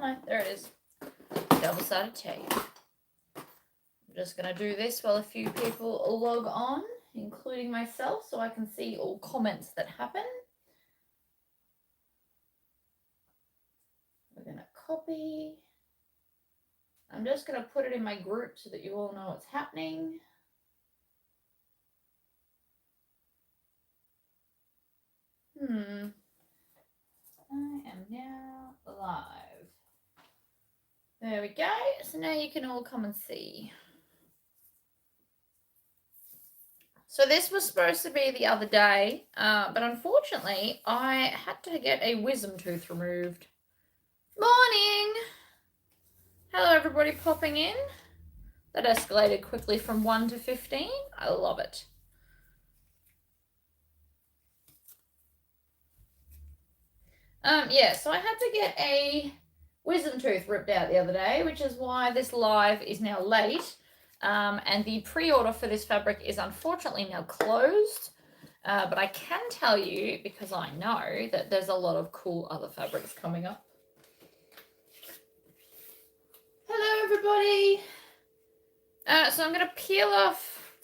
no, there it is. Double-sided tape. I'm just going to do this while a few people log on, including myself, so I can see all comments that happen. We're going to copy. I'm just going to put it in my group so that you all know what's happening. I am now live. There we go. So now you can all come and see. So this was supposed to be the other day, but unfortunately I had to get a wisdom tooth removed. Morning! Hello everybody popping in. That escalated quickly from 1 to 15. I love it. Yeah, so I had to get a wisdom tooth ripped out the other day, which is why this live is now late. And the pre-order for this fabric is unfortunately now closed. But I can tell you, because I know, that there's a lot of cool other fabrics coming up. Hello, everybody. So I'm going to peel off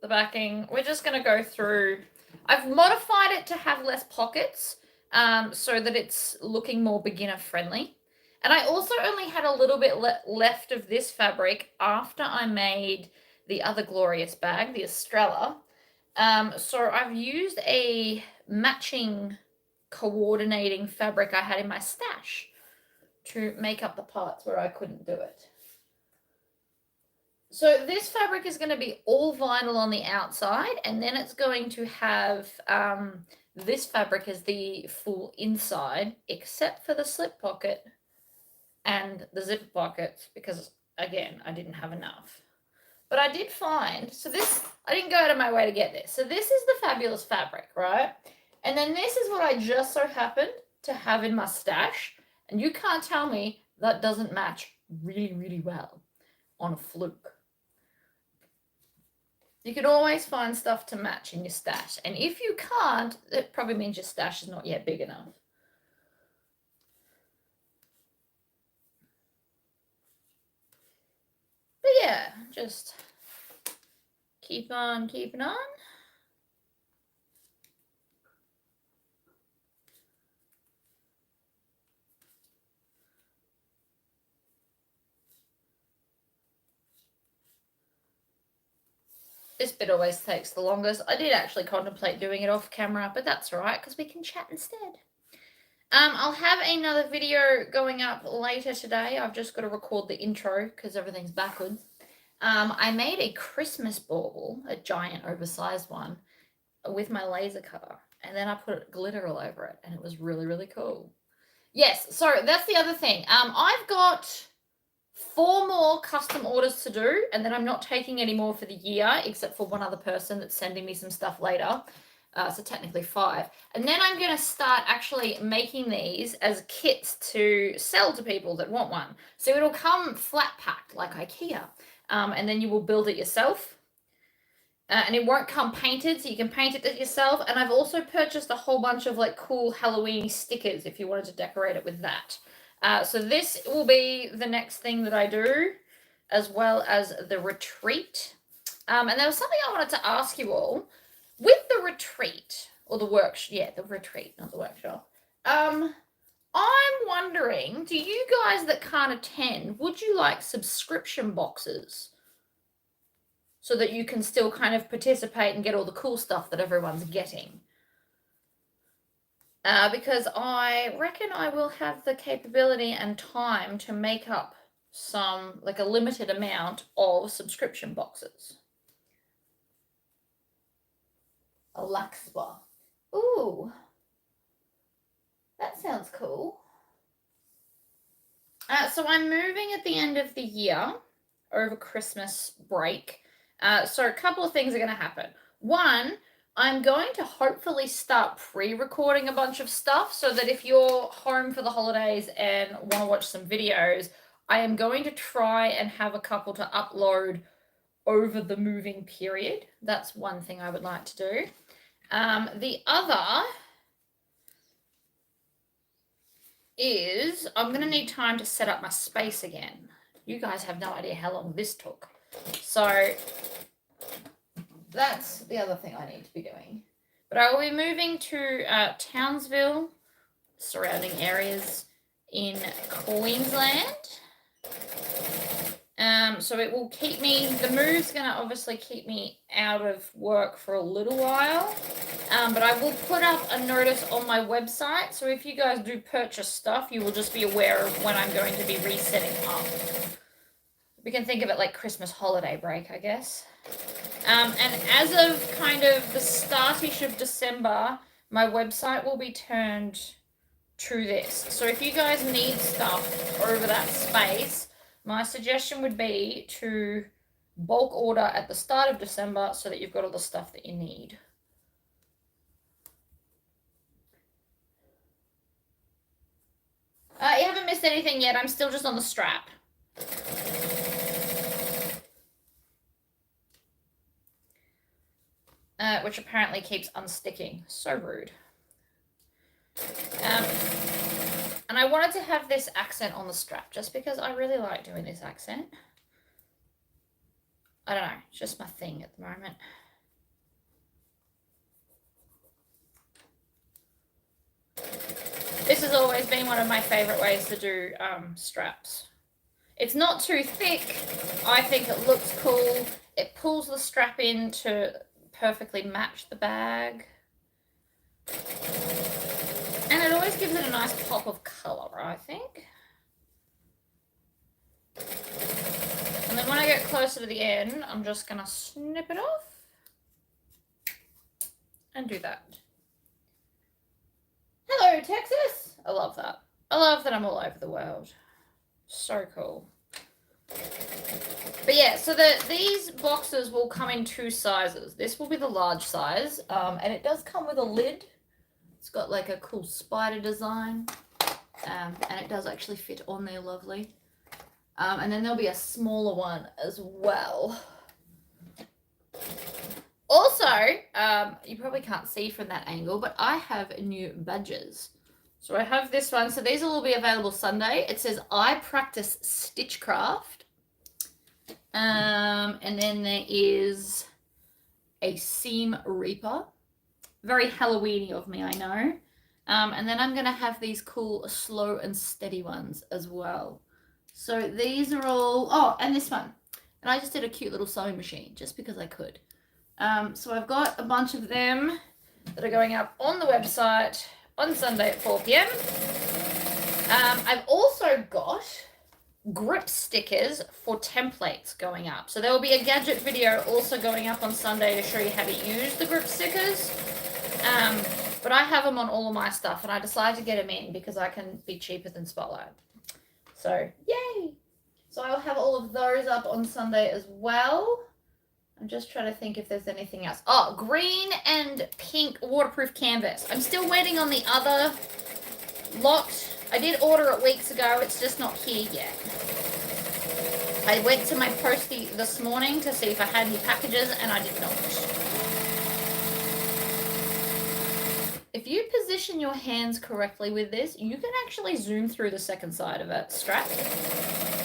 the backing. We're just going to go through. I've modified it to have less pockets so that it's looking more beginner friendly. And I also only had a little bit left of this fabric after I made the other glorious bag, the Estrella. So I've used a matching coordinating fabric I had in my stash to make up the parts where I couldn't do it. So this fabric is going to be all vinyl on the outside, and then it's going to have this fabric as the full inside, except for the slip pocket and the zipper pockets, because again, I didn't have enough. But I did find, so this, I didn't go out of my way to get this. So this is the fabulous fabric, right? And then this is what I just so happened to have in my stash. And you can't tell me that doesn't match really, really well on a fluke. You can always find stuff to match in your stash. And if you can't, it probably means your stash is not yet big enough. But yeah, just keep on keeping on. This bit always takes the longest. I did actually contemplate doing it off camera, but that's all right because we can chat instead. I'll have another video going up later today. I've just got to record the intro because everything's backwards. I made a Christmas bauble, a giant oversized one, with my laser cutter. And then I put glitter all over it, and it was really, really cool. Yes, so that's the other thing. I've got 4 more custom orders to do, and then I'm not taking any more for the year, except for one other person that's sending me some stuff later. So technically 5. And then I'm going to start actually making these as kits to sell to people that want one. So it'll come flat packed like IKEA. And then you will build it yourself. And it won't come painted, so you can paint it yourself. And I've also purchased a whole bunch of like cool Halloween stickers if you wanted to decorate it with that. So this will be the next thing that I do, as well as the retreat. And there was something I wanted to ask you all. With the retreat, or the workshop, yeah, the retreat, not the workshop. I'm wondering, do you guys that can't attend, would you like subscription boxes? So that you can still kind of participate and get all the cool stuff that everyone's getting. Because I reckon I will have the capability and time to make up some, like a limited amount of subscription boxes. Alexa. Ooh. That sounds cool. So I'm moving at the end of the year over Christmas break. So a couple of things are going to happen. One, I'm going to hopefully start pre-recording a bunch of stuff so that if you're home for the holidays and want to watch some videos, I am going to try and have a couple to upload over the moving period. That's one thing I would like to do. The other is I'm going to need time to set up my space again. You guys have no idea how long this took. So that's the other thing I need to be doing. But I will be moving to Townsville, surrounding areas in Queensland. So it will keep me, the move's going to obviously keep me out of work for a little while. But I will put up a notice on my website. So if you guys do purchase stuff, you will just be aware of when I'm going to be resetting up. We can think of it like Christmas holiday break, I guess. And as of kind of the start-ish of December, my website will be turned to this. So if you guys need stuff over that space, my suggestion would be to bulk order at the start of December so that you've got all the stuff that you need. You haven't missed anything yet. I'm still just on the strap. Which apparently keeps unsticking. So rude. And I wanted to have this accent on the strap just because I really like doing this accent. I don't know, it's just my thing at the moment. This has always been one of my favorite ways to do straps. It's not too thick. I think it looks cool. It pulls the strap in to perfectly match the bag. And it always gives it a nice pop of color, I think. And then when I get closer to the end, I'm just going to snip it off and do that. Hello, Texas. I love that. I love that I'm all over the world. So cool. But yeah, so these boxes will come in 2 sizes. This will be the large size, and it does come with a lid. It's got like a cool spider design, and it does actually fit on there lovely. And then there'll be a smaller one as well. Also, you probably can't see from that angle, but I have new badges. So I have this one. So these will all be available Sunday. It says, I practice stitchcraft. And then there is a seam reaper. Very Halloween-y of me, I know. And then I'm going to have these cool slow and steady ones as well. So these are all, oh, and this one. And I just did a cute little sewing machine just because I could. So I've got a bunch of them that are going up on the website on Sunday at 4 p.m. I've also got grip stickers for templates going up. So there will be a gadget video also going up on Sunday to show you how to use the grip stickers. But I have them on all of my stuff, and I decided to get them in because I can be cheaper than Spotlight. So, yay! So I'll have all of those up on Sunday as well. I'm just trying to think if there's anything else. Oh, green and pink waterproof canvas. I'm still waiting on the other lot. I did order it weeks ago. It's just not here yet. I went to my postie this morning to see if I had any packages, and I did not. If you position your hands correctly with this, you can actually zoom through the second side of it strap.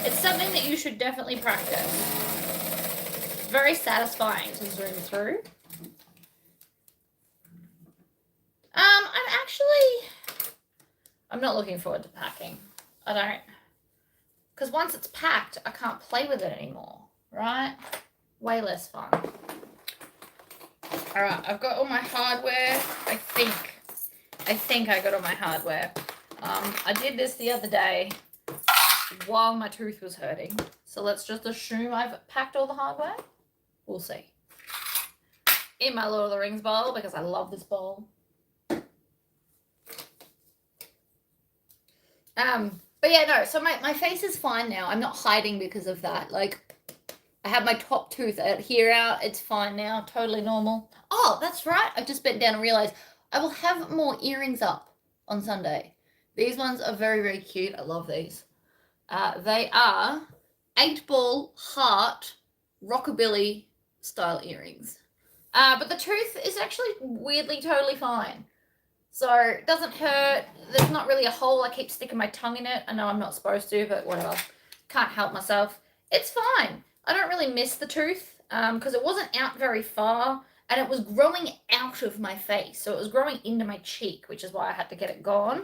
It's something that you should definitely practice. It's very satisfying to zoom through. I'm not looking forward to packing. I don't. Because once it's packed, I can't play with it anymore, right? Way less fun. All right, I've got all my hardware. I think I got all my hardware. I did this the other day while my tooth was hurting. So let's just assume I've packed all the hardware. We'll see. In my Lord of the Rings bowl, because I love this bowl. But yeah, no, so my face is fine now. I'm not hiding because of that. Like, I have my top tooth here out. It's fine now. Totally normal. Oh, that's right. I just bent down and realized I will have more earrings up on Sunday. These ones are very, very cute. I love these. They are 8-ball heart rockabilly style earrings. But the tooth is actually weirdly totally fine. So it doesn't hurt. There's not really a hole. I keep sticking my tongue in it. I know I'm not supposed to, but whatever. Can't help myself. It's fine. I don't really miss the tooth because it wasn't out very far and it was growing out of my face. So it was growing into my cheek, which is why I had to get it gone.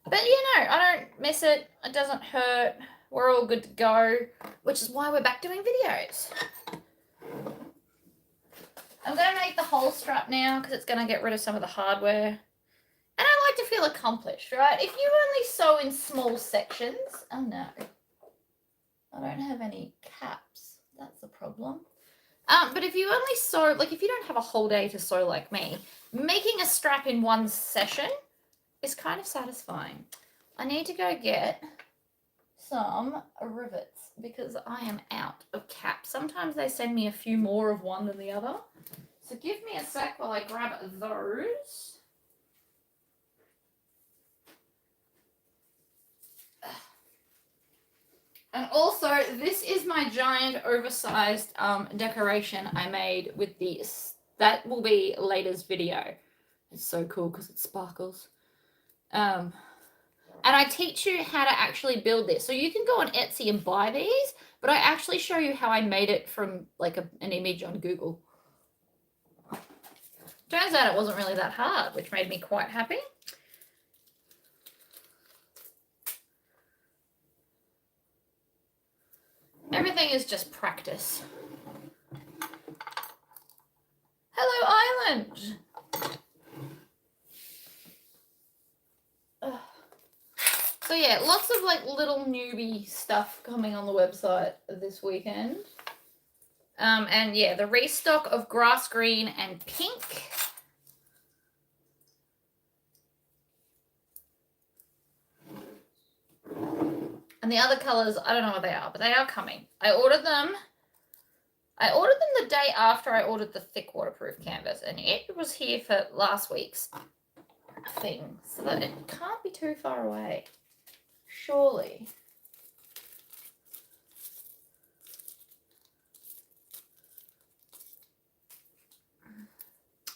But you know, I don't miss it. It doesn't hurt. We're all good to go, which is why we're back doing videos. I'm going to make the whole strap now because it's going to get rid of some of the hardware. And I like to feel accomplished, right? If you only sew in small sections... Oh, no. I don't have any caps. That's the problem. But if you only sew... Like, if you don't have a whole day to sew like me, making a strap in one session is kind of satisfying. I need to go get some rivets because I am out of caps. Sometimes they send me a few more of one than the other. So give me a sec while I grab those. And also, this is my giant oversized decoration I made with this. That will be later's video. It's so cool because it sparkles. And I teach you how to actually build this. So you can go on Etsy and buy these, but I actually show you how I made it from like an image on Google. Turns out it wasn't really that hard, which made me quite happy. Everything is just practice. Hello, Island. So yeah, lots of like little newbie stuff coming on the website this weekend. And yeah, the restock of grass green and pink. And the other colors, I don't know what they are, but they are coming. I ordered them the day after I ordered the thick waterproof canvas, and it was here for last week's thing, so that it can't be too far away. Surely.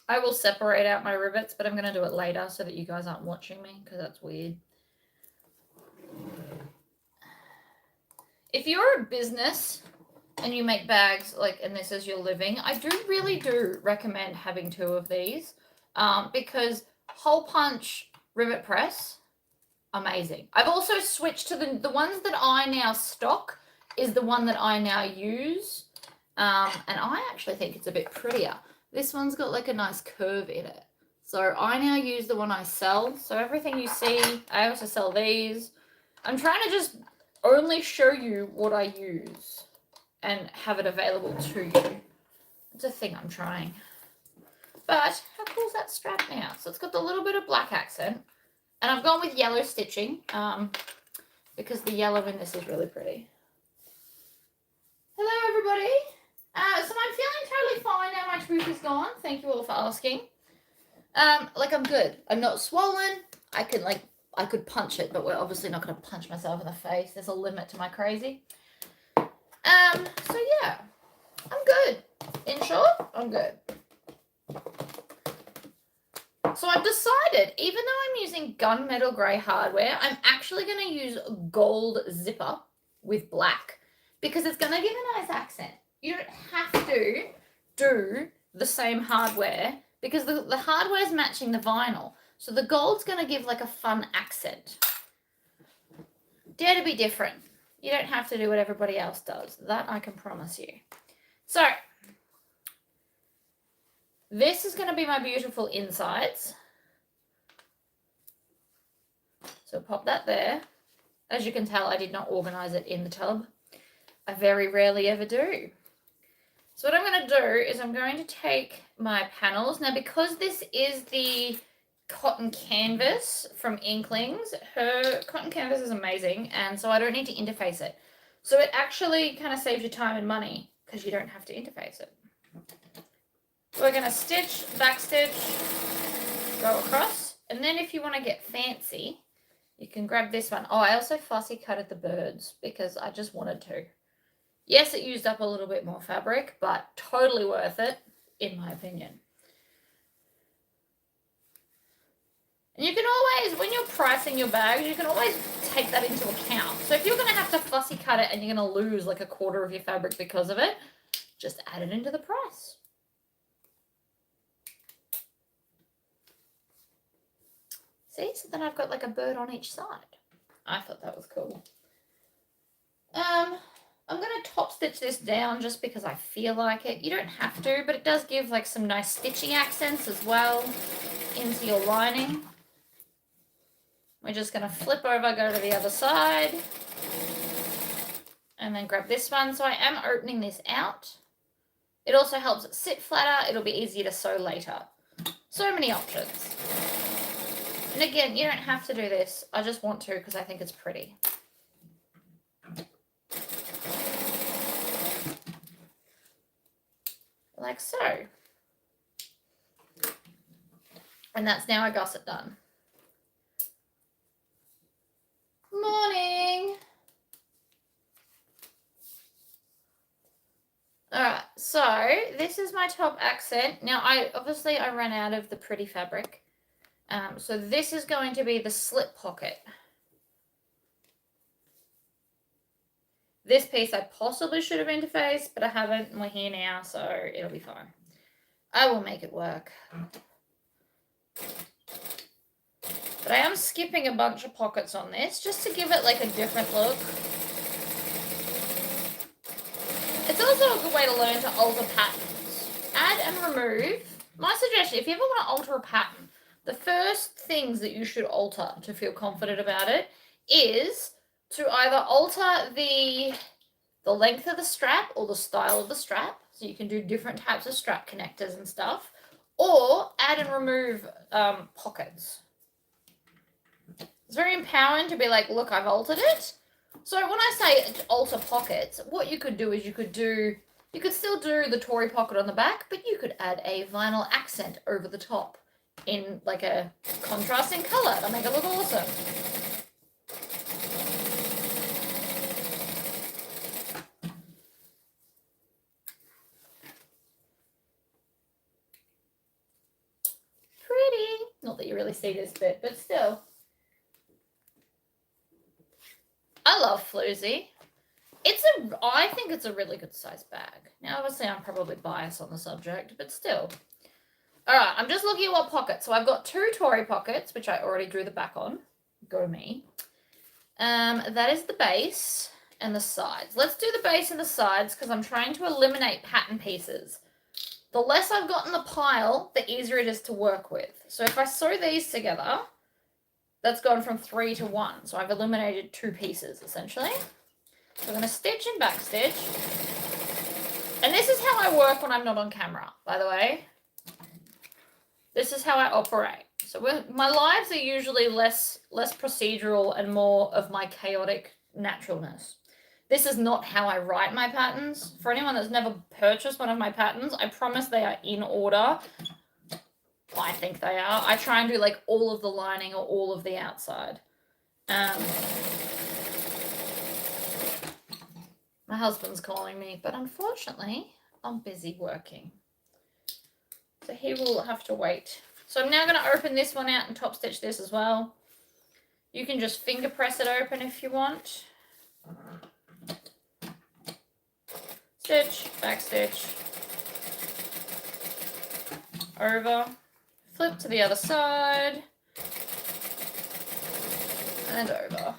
I will separate out my rivets, but I'm going to do it later so that you guys aren't watching me, because that's weird. If you're a business and you make bags, like, and this is your living, I really do recommend having 2 of these, because hole punch rivet press, amazing. I've also switched to the ones that I now stock is the one that I now use, and I actually think it's a bit prettier. This one's got like a nice curve in it. So I now use the one I sell. So everything you see, I also sell these. I'm trying to just only show you what I use and have it available to you. It's a thing I'm trying. But how cool is that strap now? So it's got the little bit of black accent. And I've gone with yellow stitching because the yellow in this is really pretty. Hello, everybody. So I'm feeling totally fine now my tooth is gone. Thank you all for asking. Like, I'm good. I'm not swollen. I could punch it, but we're obviously not going to punch myself in the face. There's a limit to my crazy. So yeah, I'm good. In short, I'm good. So I've decided, even though I'm using gunmetal grey hardware, I'm actually going to use gold zipper with black because it's going to give a nice accent. You don't have to do the same hardware because the hardware is matching the vinyl. So the gold's going to give like a fun accent. Dare to be different. You don't have to do what everybody else does. That I can promise you. So this is going to be my beautiful insides. So pop that there. As you can tell, I did not organize it in the tub. I very rarely ever do. So what I'm going to do is I'm going to take my panels. Now, because this is the cotton canvas from Inklings, her cotton canvas is amazing, and so I don't need to interface it. So it actually kind of saves you time and money because you don't have to interface it. So we're going to stitch, back stitch, go across, and then if you want to get fancy, you can grab this one. Oh, I also fussy cutted the birds because I just wanted to. Yes, it used up a little bit more fabric, but totally worth it, in my opinion. And you can always, when you're pricing your bags, you can always take that into account. So if you're going to have to fussy cut it and you're going to lose like a quarter of your fabric because of it, just add it into the price. See, so then I've got like a bird on each side. I thought that was cool. I'm going to top stitch this down just because I feel like it. You don't have to, but it does give like some nice stitching accents as well into your lining. We're just going to flip over, go to the other side, and then grab this one. So I am opening this out. It also helps it sit flatter. It'll be easier to sew later. So many options. And again, you don't have to do this. I just want to because I think it's pretty. Like so. And that's now a gusset done. Morning. Alright, so this is my top accent. Now I ran out of the pretty fabric. So this is going to be the slip pocket. This piece I possibly should have interfaced, but I haven't, and we're here now, so it'll be fine. I will make it work. But I am skipping a bunch of pockets on this, just to give it like a different look. It's also a good way to learn to alter patterns. Add and remove. My suggestion, if you ever want to alter a pattern, the first things that you should alter to feel confident about it is to either alter the length of the strap or the style of the strap, so you can do different types of strap connectors and stuff, or add and remove pockets. It's very empowering to be like, look, I've altered it. So when I say alter pockets, what you could do is you could still do the Tory pocket on the back, but you could add a vinyl accent over the top in like a contrasting color to make it look awesome. Pretty. Not that you really see this bit, but still. I love Floozy. I think it's a really good size bag. Now, obviously, I'm probably biased on the subject, but still. All right, I'm just looking at what pockets. So I've got 2 Tory pockets, which I already drew the back on. Go me. That is the base and the sides. Let's do the base and the sides because I'm trying to eliminate pattern pieces. The less I've got in the pile, the easier it is to work with. So if I sew these together, that's gone from 3 to 1. So I've eliminated 2 pieces, essentially. So I'm going to stitch and back stitch. And this is how I work when I'm not on camera, by the way. This is how I operate. So my lives are usually less procedural and more of my chaotic naturalness. This is not how I write my patterns. For anyone that's never purchased one of my patterns, I promise they are in order. I think they are. I try and do like all of the lining or all of the outside. My husband's calling me, but unfortunately, I'm busy working. So he will have to wait. So I'm now going to open this one out and top stitch this as well. You can just finger press it open if you want. Stitch, back stitch, over, flip to the other side, and over.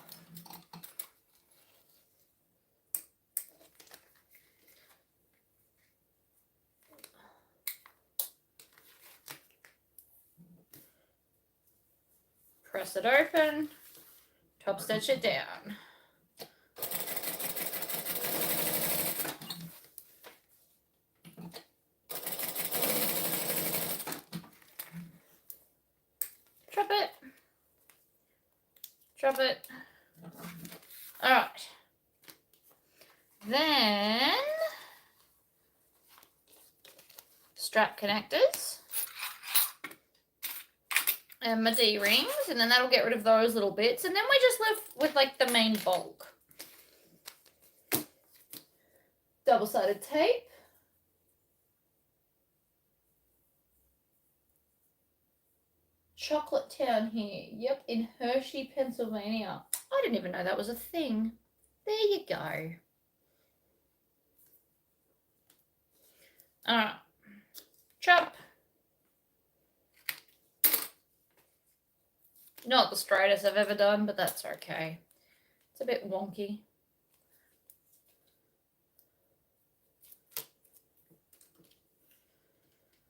Press it open, top stitch it down. Drop it. All right. Then strap connectors and my D-rings, and then that'll get rid of those little bits, and then we're just left with like the main bulk. Double-sided tape. Chocolate Town here. Yep, in Hershey, Pennsylvania. I didn't even know that was a thing. There you go. Alright. Chop. Not the straightest I've ever done, but that's okay. It's a bit wonky.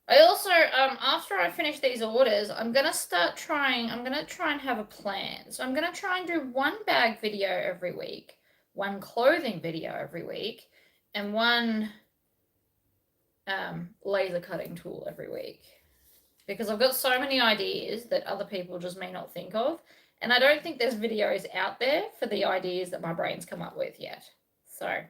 I also, after I finish these orders, I'm going to try and have a plan. So I'm going to try and do one bag video every week, one clothing video every week, and one laser cutting tool every week. Because I've got so many ideas that other people just may not think of. And I don't think there's videos out there for the ideas that my brain's come up with yet. So...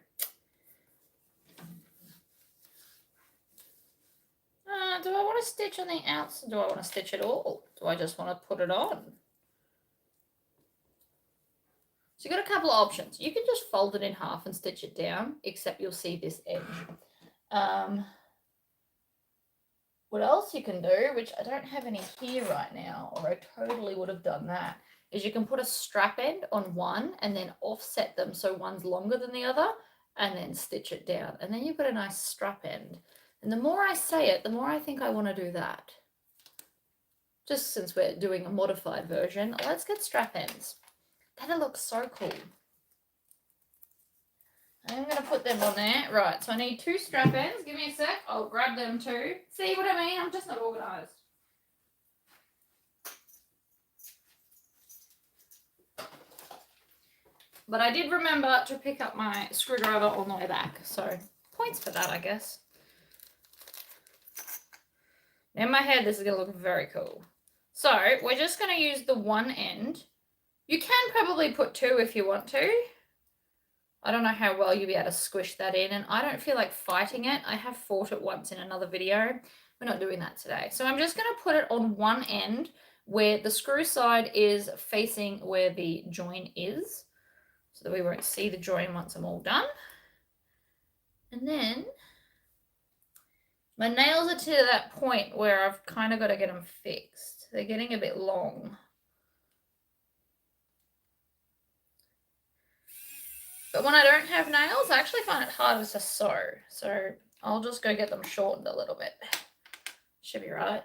do I want to stitch on the outside? Do I want to stitch it all? Do I just want to put it on? So you've got a couple of options. You can just fold it in half and stitch it down, except you'll see this edge. What else you can do, which I don't have any here right now, or I totally would have done that, is you can put a strap end on one and then offset them so one's longer than the other and then stitch it down. And then you've got a nice strap end. And the more I say it, the more I think I want to do that. Just since we're doing a modified version, let's get strap ends. That'll look so cool. I'm going to put them on there. Right, so I need 2 strap ends. Give me a sec. I'll grab them too. See what I mean? I'm just not organised. But I did remember to pick up my screwdriver on the way back. So points for that, I guess. In my head, this is going to look very cool. So we're just going to use the one end. You can probably put 2 if you want to. I don't know how well you'll be able to squish that in, and I don't feel like fighting it. I have fought it once in another video. We're not doing that today. So I'm just going to put it on one end where the screw side is facing where the join is, so that we won't see the join once I'm all done. And then my nails are to that point where I've kind of got to get them fixed. They're getting a bit long. But when I don't have nails, I actually find it harder to sew. So I'll just go get them shortened a little bit. Should be right.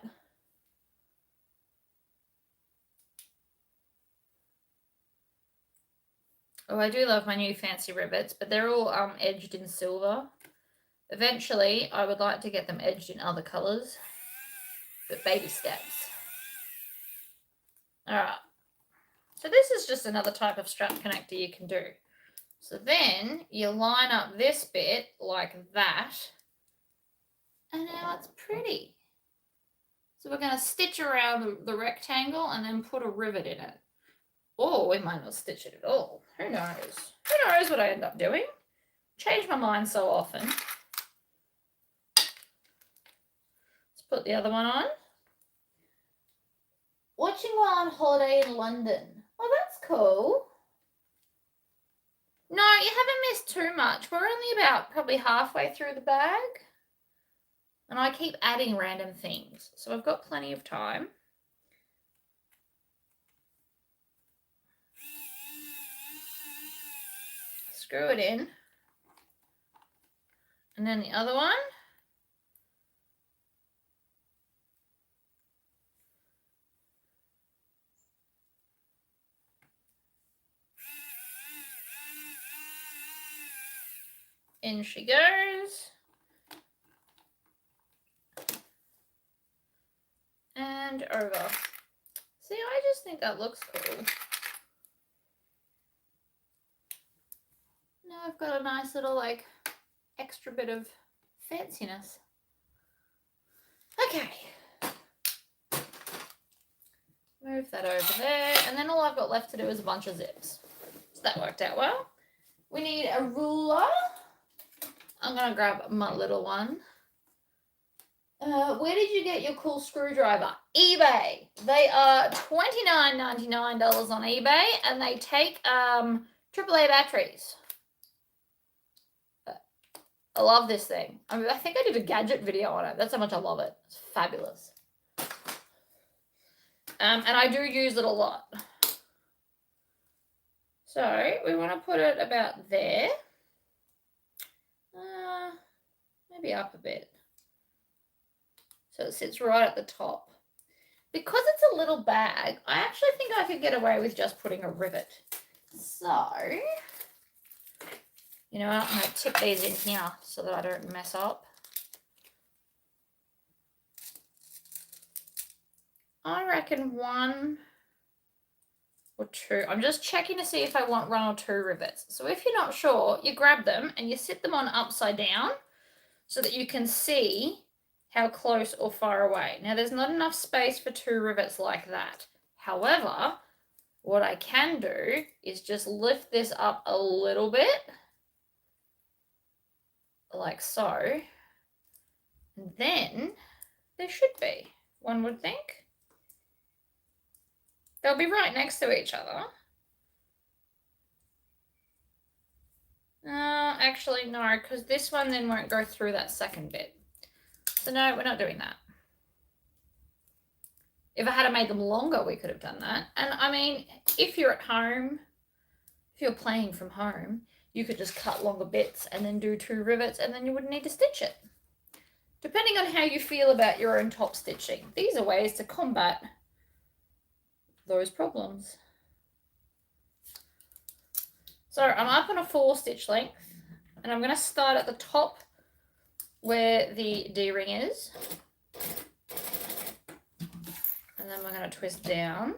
Oh, I do love my new fancy rivets, but they're all edged in silver. Eventually, I would like to get them edged in other colours, but baby steps. All right. So this is just another type of strap connector you can do. So then you line up this bit like that, and now it's pretty. So we're going to stitch around the rectangle and then put a rivet in it. Or we might not stitch it at all. Who knows? Who knows what I end up doing? Change my mind so often. Let's put the other one on. Watching while on holiday in London. Oh, that's cool. No, you haven't missed too much. We're only about probably halfway through the bag. And I keep adding random things. So I've got plenty of time. Screw it in. And then the other one. In she goes. And over. See, I just think that looks cool. Now I've got a nice little, like, extra bit of fanciness. Okay. Move that over there. And then all I've got left to do is a bunch of zips. So that worked out well. We need a ruler. I'm going to grab my little one. Where did you get your cool screwdriver? eBay. They are $29.99 on eBay, and they take AAA batteries. I love this thing. I mean, I think I did a gadget video on it. That's how much I love it. It's fabulous. And I do use it a lot. So we want to put it about there. Maybe up a bit. So it sits right at the top. Because it's a little bag, I actually think I could get away with just putting a rivet. So, you know what, I'm going to tip these in here so that I don't mess up. I reckon 1 or 2. I'm just checking to see if I want 1 or 2 rivets. So if you're not sure, you grab them and you sit them on upside down so that you can see how close or far away. Now, there's not enough space for 2 rivets like that. However, what I can do is just lift this up a little bit, like so, and then there should be, one would think. They'll be right next to each other. Actually, no, because this one then won't go through that second bit. So no, we're not doing that. If I had made them longer, we could have done that. And I mean, if you're at home, if you're playing from home, you could just cut longer bits and then do 2 rivets and then you wouldn't need to stitch it. Depending on how you feel about your own top stitching. These are ways to combat those problems. So I'm up on a 4 stitch length and I'm going to start at the top where the D-ring is. And then we're going to twist down.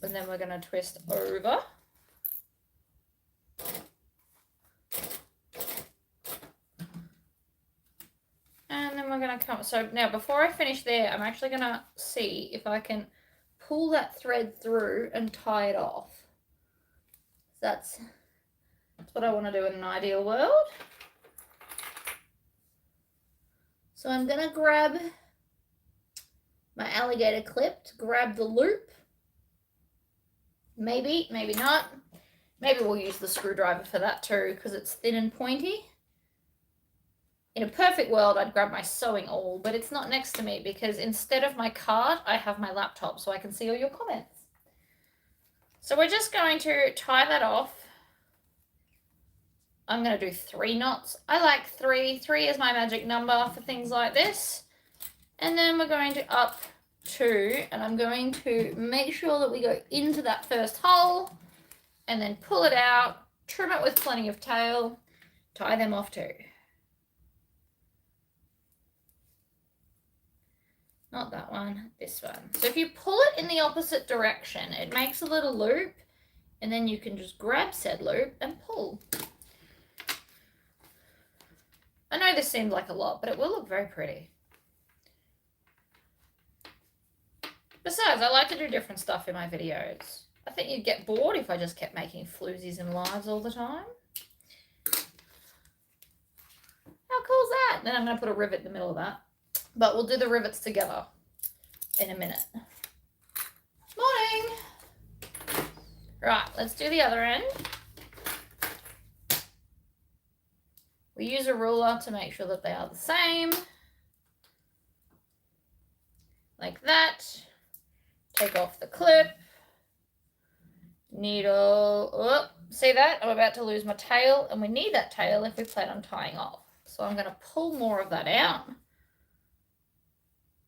And then we're going to twist over. And then we're going to come, so now before I finish there, I'm actually going to see if I can pull that thread through and tie it off. That's what I want to do in an ideal world. So I'm going to grab my alligator clip to grab the loop. Maybe, maybe not. Maybe we'll use the screwdriver for that too because it's thin and pointy. In a perfect world, I'd grab my sewing awl, but it's not next to me because instead of my card, I have my laptop so I can see all your comments. So we're just going to tie that off. I'm going to do 3 knots. I like 3. 3 is my magic number for things like this. And then we're going to up 2, and I'm going to make sure that we go into that first hole and then pull it out, trim it with plenty of tail, tie them off too. Not that one, this one. So if you pull it in the opposite direction, it makes a little loop, and then you can just grab said loop and pull. I know this seems like a lot, but it will look very pretty. Besides, I like to do different stuff in my videos. I think you'd get bored if I just kept making floozies and lives all the time. How cool is that? Then I'm going to put a rivet in the middle of that. But we'll do the rivets together in a minute. Morning! Right, let's do the other end. We use a ruler to make sure that they are the same. Like that. Take off the clip. Needle. Oh, see that? I'm about to lose my tail, and we need that tail if we plan on tying off. So I'm going to pull more of that out.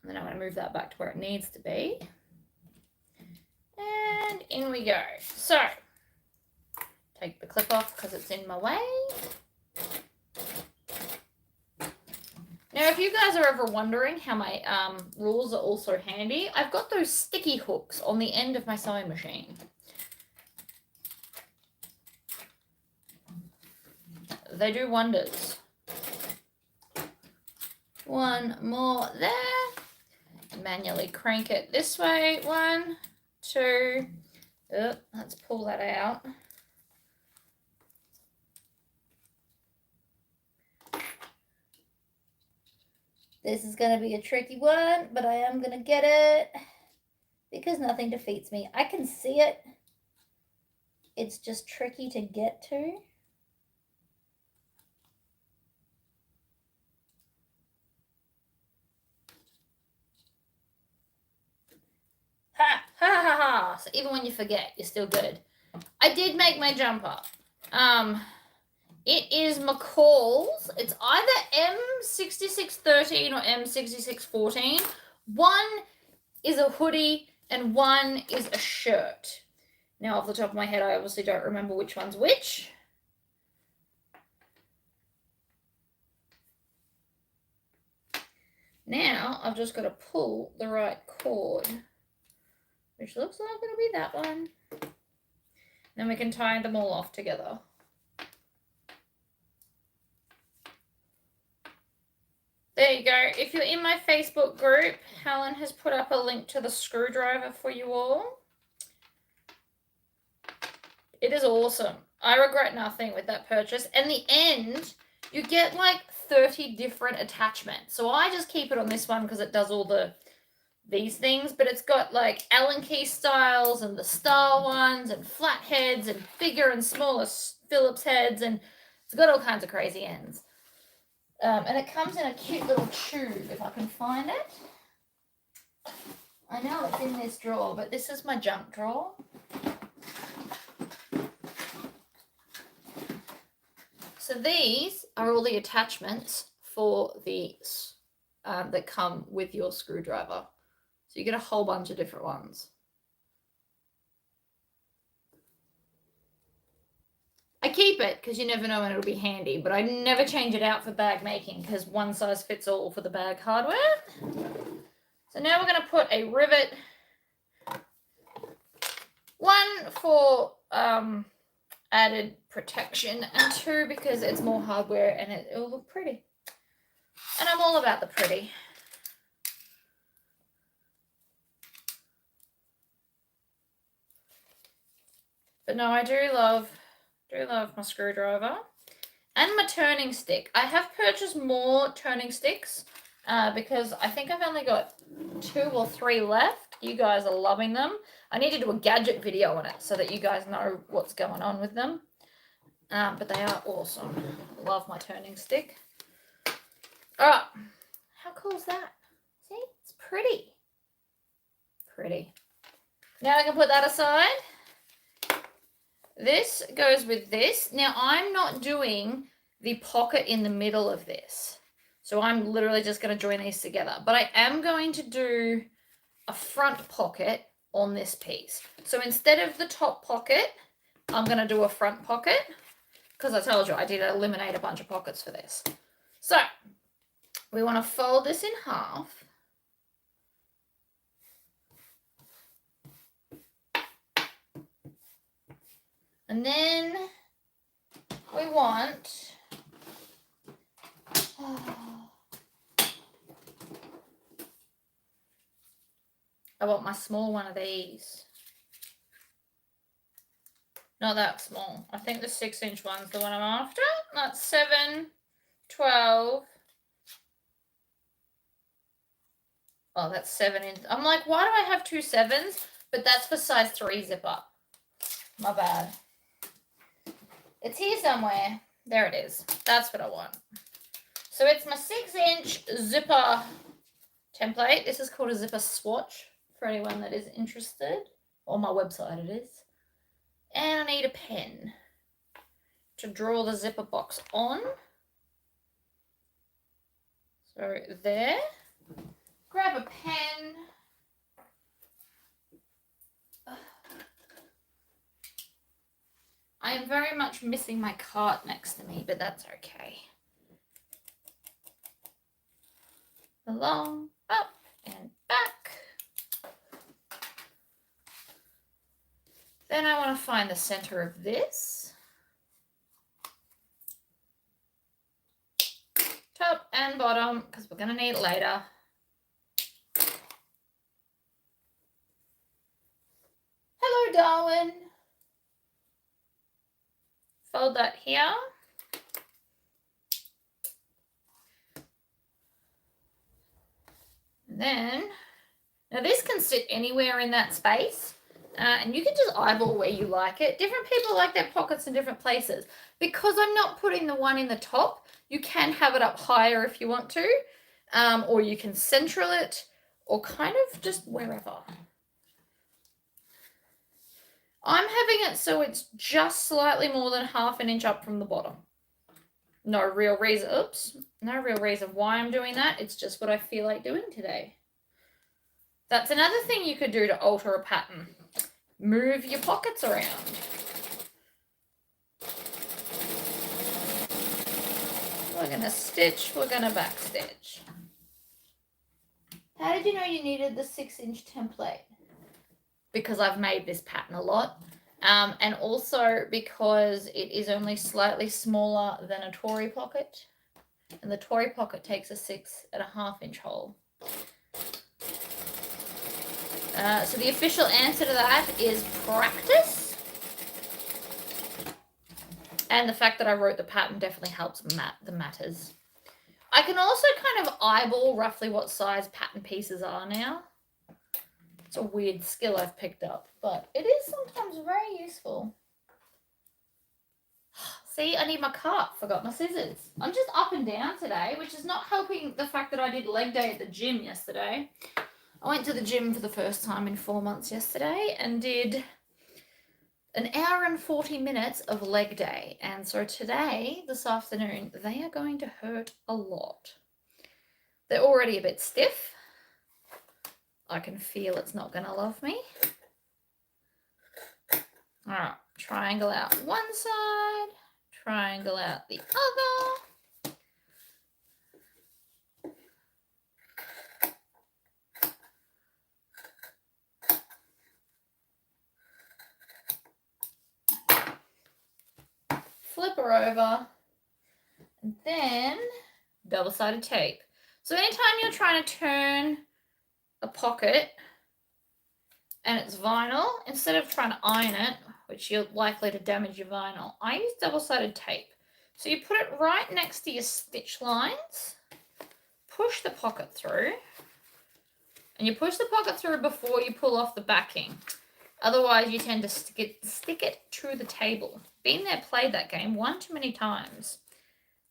And then I'm going to move that back to where it needs to be. And in we go. So, take the clip off because it's in my way. Now, if you guys are ever wondering how my rules are also handy, I've got those sticky hooks on the end of my sewing machine. They do wonders. One more there. Manually crank it this way. 1, 2. Oh, let's pull that out. This is going to be a tricky one, but I am going to get it because nothing defeats me. I can see it. It's just tricky to get to. even when you forget, you're still good. I did make my jumper. It is McCall's. It's either M6613 or M6614. One is a hoodie and one is a shirt. Now, off the top of my head, I obviously don't remember which one's which. Now, I've just got to pull the right cord, which looks like it'll be that one. Then we can tie them all off together. There you go. If you're in my Facebook group, Helen has put up a link to the screwdriver for you all. It is awesome. I regret nothing with that purchase. And the end, you get like 30 different attachments. So I just keep it on this one because it does all these things. But it's got like Allen key styles and the star ones and flat heads and bigger and smaller Phillips heads. And it's got all kinds of crazy ends. And it comes in a cute little tube, if I can find it. I know it's in this drawer, but this is my junk drawer. So these are all the attachments for the that come with your screwdriver. So you get a whole bunch of different ones. I keep it because you never know when it'll be handy, but I never change it out for bag making because one size fits all for the bag hardware. So now we're going to put a rivet, one for added protection, and two because it's more hardware and it'll look pretty. And I'm all about the pretty. But no, I do love my screwdriver and my turning stick. I have purchased more turning sticks because I think I've only got 2 or 3 left. You guys are loving them. I need to do a gadget video on it so that you guys know what's going on with them. But they are awesome. Love my turning stick. All right. How cool is that? See? It's pretty. Pretty. Now I can put that aside. This goes with this. Now, I'm not doing the pocket in the middle of this. So I'm literally just going to join these together. But I am going to do a front pocket on this piece. So instead of the top pocket, I'm going to do a front pocket. Because I told you I did eliminate a bunch of pockets for this. So we want to fold this in half. And then we want I want my small one of these. Not that small. I think the 6-inch one's the one I'm after. That's 7, 12. Oh, that's 7 inch. I'm like, why do I have 2 7s? But that's for size 3 zipper. My bad. It's here somewhere. There it is. That's what I want. So it's my 6-inch zipper template. This is called a zipper swatch for anyone that is interested. On my website it is. And I need a pen to draw the zipper box on. So there. Grab a pen. I am very much missing my cart next to me, but that's okay. Along, up, and back. Then I want to find the center of this. Top and bottom, because we're going to need it later. Hello, Darwin. Fold that here. And then, now this can sit anywhere in that space. And you can just eyeball where you like it. Different people like their pockets in different places. Because I'm not putting the one in the top, you can have it up higher if you want to. Or you can central it, or kind of just wherever. I'm having it so it's just slightly more than ½ an inch up from the bottom. No real reason, no real reason why I'm doing that. It's just what I feel like doing today. That's another thing you could do to alter a pattern. Move your pockets around. We're going to stitch, we're going to back stitch. How did you know you needed the 6-inch template? Because I've made this pattern a lot. And also because it is only slightly smaller than a Tory pocket. And the Tory pocket takes a 6.5 inch hole. So the official answer to that is practice. And the fact that I wrote the pattern definitely helps the matters. I can also kind of eyeball roughly what size pattern pieces are now. It's a weird skill I've picked up, but it is sometimes very useful. See, I need my cup. Forgot my scissors. I'm just up and down today, which is not helping the fact that I did leg day at the gym yesterday. I went to the gym for the first time in 4 months yesterday and did an hour and 40 minutes of leg day. And so today, this afternoon, they are going to hurt a lot. They're already a bit stiff. I can feel it's not going to love me. All right, triangle out one side, triangle out the other. Flip her over, and then double-sided tape. So anytime you're trying to turn a pocket and it's vinyl, instead of trying to iron it, which you're likely to damage your vinyl, I use double-sided tape. So you put it right next to your stitch lines, push the pocket through, and you push the pocket through before you pull off the backing. Otherwise, you tend to stick it to the table. Been there, played that game one too many times.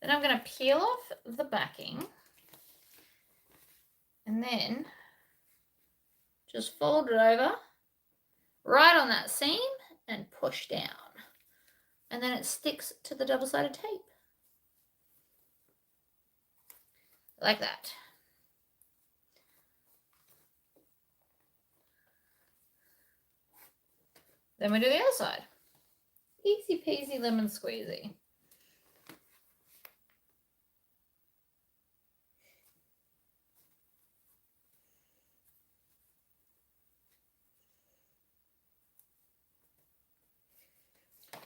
Then I'm going to peel off the backing and then just fold it over right on that seam and push down. And then it sticks to the double-sided tape. Like that. Then we do the other side. Easy peasy lemon squeezy.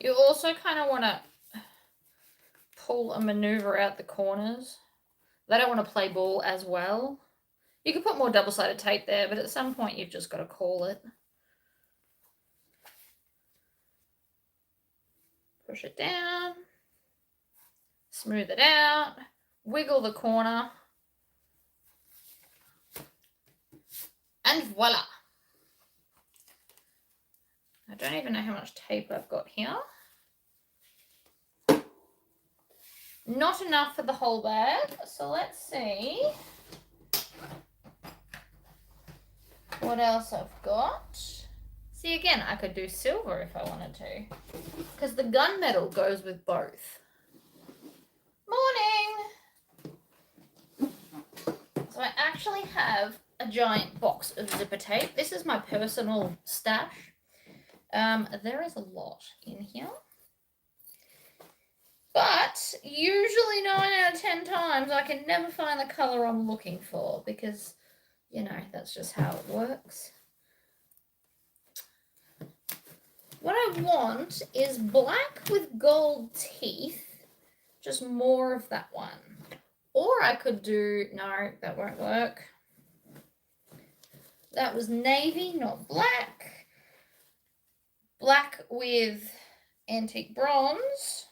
You also kind of want to pull a maneuver out the corners. They don't want to play ball as well. You can put more double-sided tape there, but at some point you've just got to call it. Push it down, smooth it out, wiggle the corner, and voila. I don't even know how much tape I've got here. Not enough for the whole bag, so let's see what else I've got. See, again, I could do silver if I wanted to, because the gunmetal goes with both. Morning! So I actually have a giant box of zipper tape. This is my personal stash. There is a lot in here. But usually 9 out of 10 times I can never find the colour I'm looking for because, you know, that's just how it works. What I want is black with gold teeth, just more of that one. Or I could do, no, that won't work. That was navy, not black. Black with antique bronze.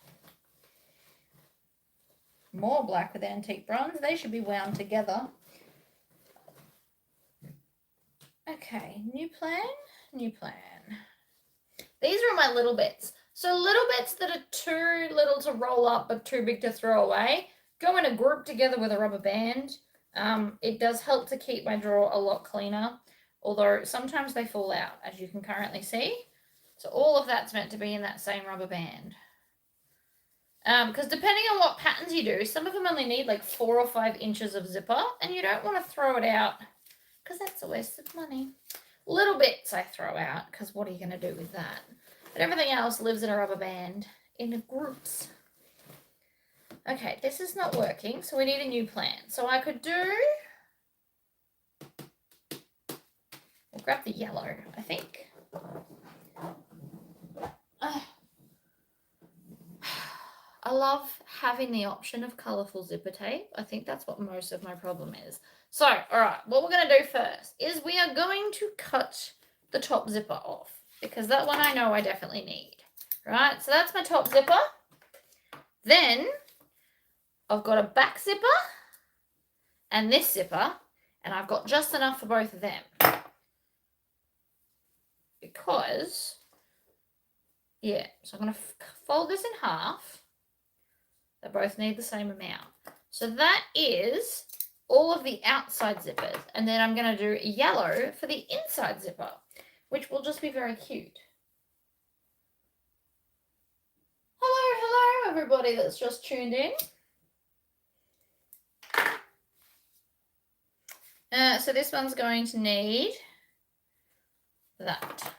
More black with antique bronze. They should be wound together. Okay, new plan, new plan. These are my little bits. So little bits that are too little to roll up but too big to throw away go in a group together with a rubber band. It does help to keep my drawer a lot cleaner, although sometimes they fall out, as you can currently see. So all of that's meant to be in that same rubber band. Because depending on what patterns you do, some of them only need like 4 or 5 inches of zipper, and you don't want to throw it out because that's a waste of money. Little bits I throw out because what are you going to do with that? But everything else lives in a rubber band in groups. Okay, this is not working, so we need a new plan. So I could do... We'll grab the yellow, I think. I love having the option of colourful zipper tape. I think that's what most of my problem is. So, all right, what we're going to do first is we are going to cut the top zipper off because that one I know I definitely need. Right, so that's my top zipper. Then I've got a back zipper and this zipper, and I've got just enough for both of them. Because, yeah, so I'm going to fold this in half. They both need the same amount. So that is all of the outside zippers. And then I'm going to do yellow for the inside zipper, which will just be very cute. Hello, everybody that's just tuned in. So this one's going to need that.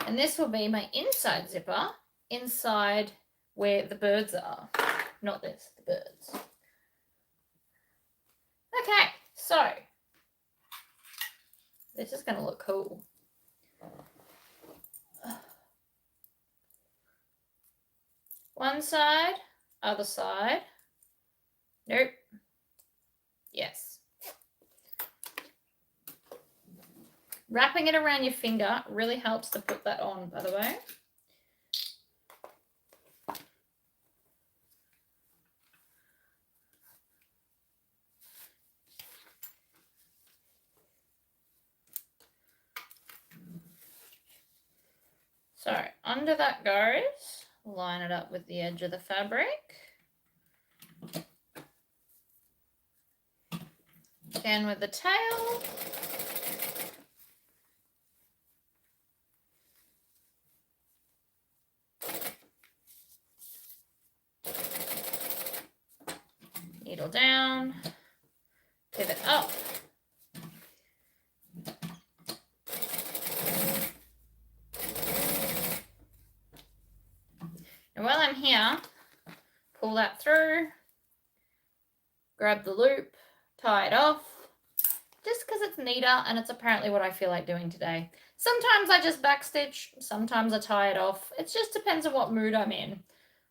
And this will be my inside zipper, inside where the birds are. Not this, the birds. Okay, so this is going to look cool. One side, other side. Nope. Yes. Wrapping it around your finger really helps to put that on, by the way. So under that goes, line it up with the edge of the fabric. Again with the tail. Needle down, pivot up. And while I'm here, pull that through, grab the loop, tie it off, just because it's neater and it's apparently what I feel like doing today. Sometimes I just backstitch, sometimes I tie it off. It just depends on what mood I'm in.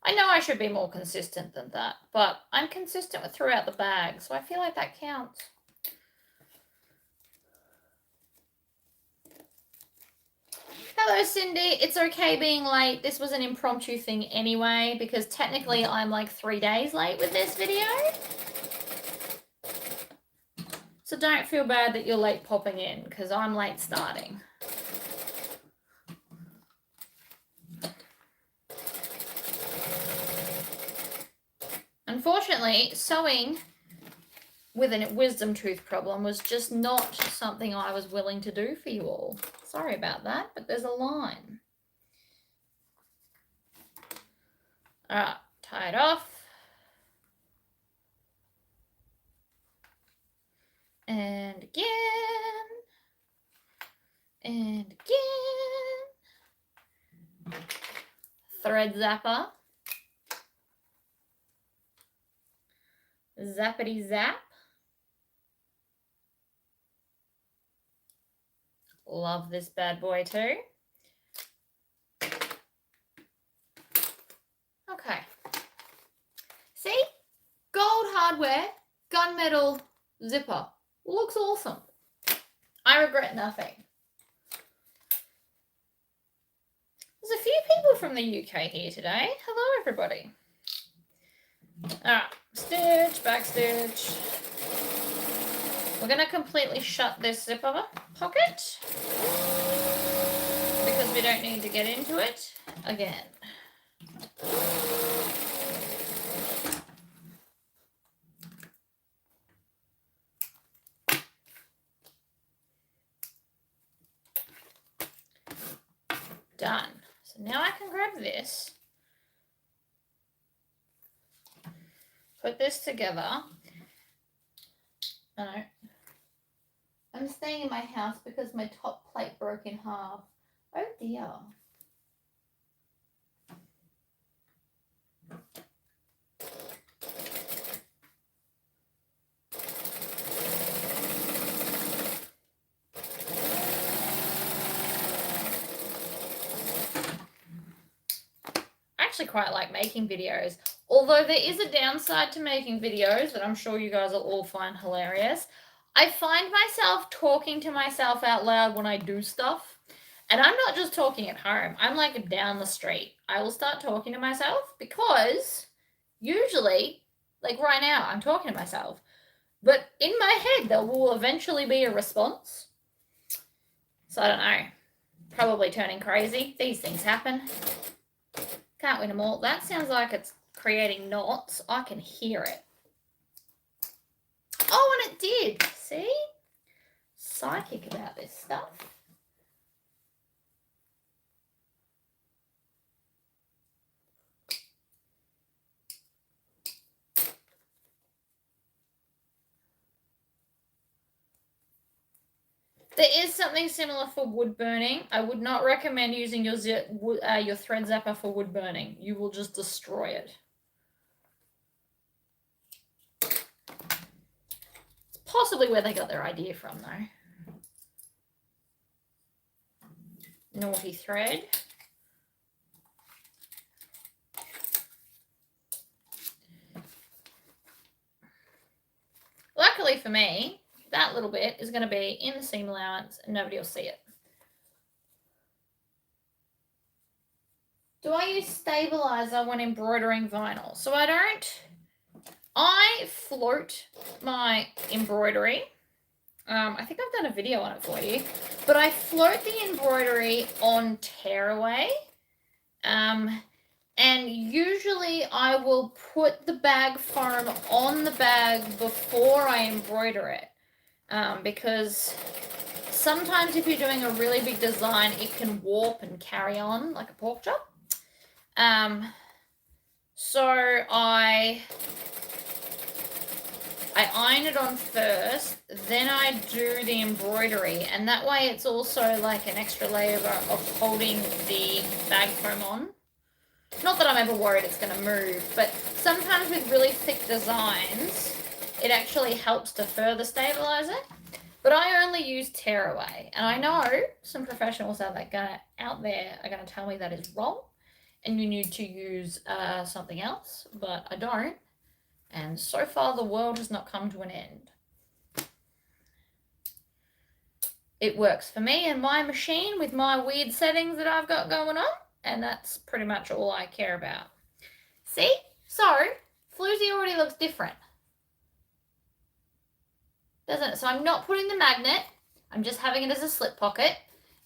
I know I should be more consistent than that, but I'm consistent with throughout the bag, so I feel like that counts. Hello, Cindy. It's okay being late. This was an impromptu thing anyway, because technically I'm like 3 days late with this video. So don't feel bad that you're late popping in, because I'm late starting. Unfortunately, sewing with a wisdom tooth problem was just not something I was willing to do for you all. Sorry about that, but there's a line. All right, tie it off. And again. And again. Thread zapper. Zappity zap. Love this bad boy too. Okay. See? Gold hardware, gunmetal zipper. Looks awesome. I regret nothing. There's a few people from the UK here today. Hello, everybody. All right, stitch, back stitch. We're going to completely shut this zipper pocket because we don't need to get into it again. have this. Put this together. No. I'm staying in my house because my top plate broke in half. Oh dear. I actually quite like making videos. Although there is a downside to making videos that I'm sure you guys will all find hilarious. I find myself talking to myself out loud when I do stuff. And I'm not just talking at home. I'm like down the street. I will start talking to myself because usually, like right now, I'm talking to myself. But in my head, there will eventually be a response. So I don't know. Probably turning crazy. These things happen. Can't win them all. That sounds like it's creating knots. I can hear it. Oh, and it did. See? Psychic about this stuff. There is something similar for wood burning. I would not recommend using your thread zapper for wood burning. You will just destroy it. It's possibly where they got their idea from, though. Naughty thread. Luckily for me, that little bit is going to be in the seam allowance and nobody will see it. Do I use stabilizer when embroidering vinyl? So I float my embroidery. I think I've done a video on it for you, but I float the embroidery on tearaway. And usually I will put the bag foam on the bag before I embroider it. Because sometimes if you're doing a really big design, it can warp and carry on like a pork chop. So I iron it on first, then I do the embroidery, and that way it's also like an extra layer of holding the bag foam on. Not that I'm ever worried it's going to move, but sometimes with really thick designs, it actually helps to further stabilize it. But I only use tearaway, and I know some professionals out there are going to tell me that is wrong, and you need to use something else, but I don't. And so far, the world has not come to an end. It works for me and my machine with my weird settings that I've got going on, and that's pretty much all I care about. See? So, Floozy already looks different, doesn't it? So I'm not putting the magnet. I'm just having it as a slip pocket,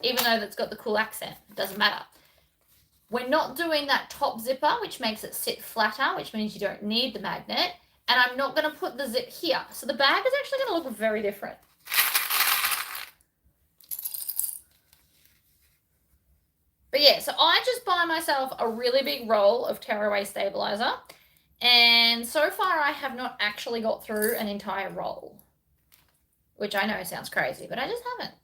even though that's got the cool accent. It doesn't matter. We're not doing that top zipper, which makes it sit flatter, which means you don't need the magnet. And I'm not going to put the zip here. So the bag is actually going to look very different. But yeah, so I just buy myself a really big roll of tearaway stabilizer. And so far I have not actually got through an entire roll. Which I know sounds crazy, but I just haven't.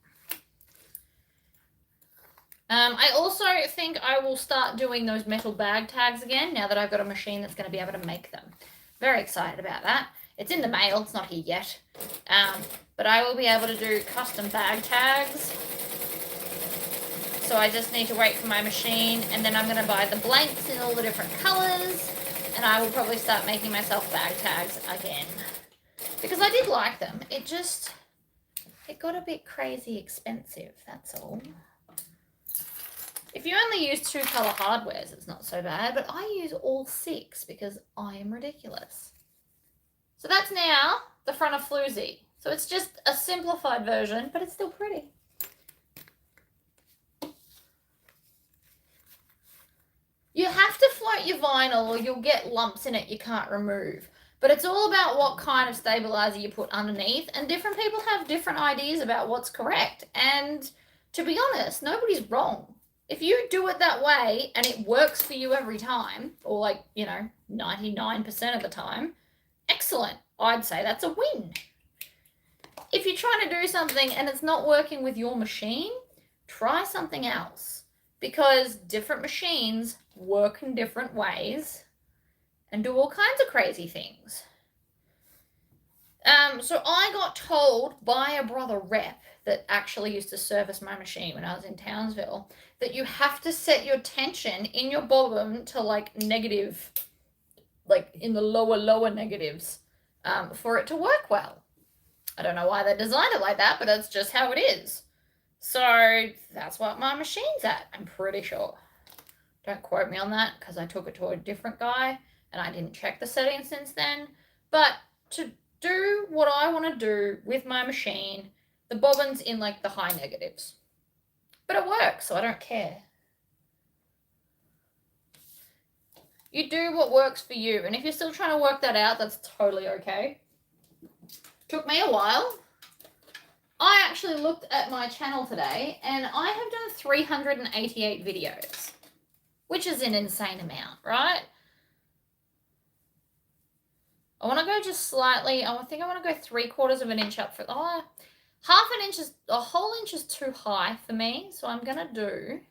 I also think I will start doing those metal bag tags again now that I've got a machine that's going to be able to make them. Very excited about that. It's in the mail. It's not here yet. But I will be able to do custom bag tags. So I just need to wait for my machine, and then I'm going to buy the blanks in all the different colors, and I will probably start making myself bag tags again. Because I did like them. It got a bit crazy expensive, that's all. If you only use 2 color hardwares, it's not so bad, but I use all 6 because I am ridiculous. So that's now the front of Floozy. So it's just a simplified version, but it's still pretty. You have to float your vinyl or you'll get lumps in it you can't remove. But it's all about what kind of stabilizer you put underneath, and different people have different ideas about what's correct. And to be honest, nobody's wrong. If you do it that way and it works for you every time, or like, 99% of the time, excellent. I'd say that's a win. If you're trying to do something and it's not working with your machine, try something else, because different machines work in different ways and do all kinds of crazy things. So I got told by a brother rep that actually used to service my machine when I was in Townsville that you have to set your tension in your bobbin to like negative, like in the lower negatives, for it to work well. I don't know why they designed it like that, but that's just how it is. So that's what my machine's at, I'm pretty sure. Don't quote me on that, because I took it to a different guy and I didn't check the settings since then. But to do what I want to do with my machine, the bobbin's in like the high negatives. But it works, so I don't care. You do what works for you, and if you're still trying to work that out, that's totally okay. Took me a while. I actually looked at my channel today, and I have done 388 videos, which is an insane amount, right? I want to go just slightly, I think I want to go 3/4 of an inch up for, half an inch is, a whole inch is too high for me, so I'm going to do,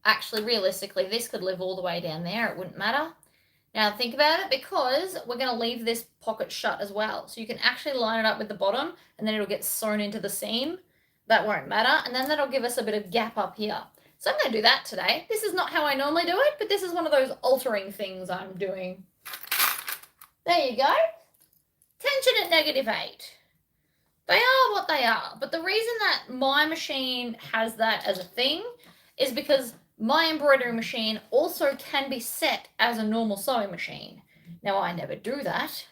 actually realistically, this could live all the way down there, it wouldn't matter. Now think about it, because we're going to leave this pocket shut as well, so you can actually line it up with the bottom, and then it'll get sewn into the seam. That won't matter, and then that'll give us a bit of gap up here. So I'm going to do that today. This is not how I normally do it, but this is one of those altering things I'm doing. There you go. Tension at -8. They are what they are, but the reason that my machine has that as a thing is because my embroidery machine also can be set as a normal sewing machine. Now, I never do that.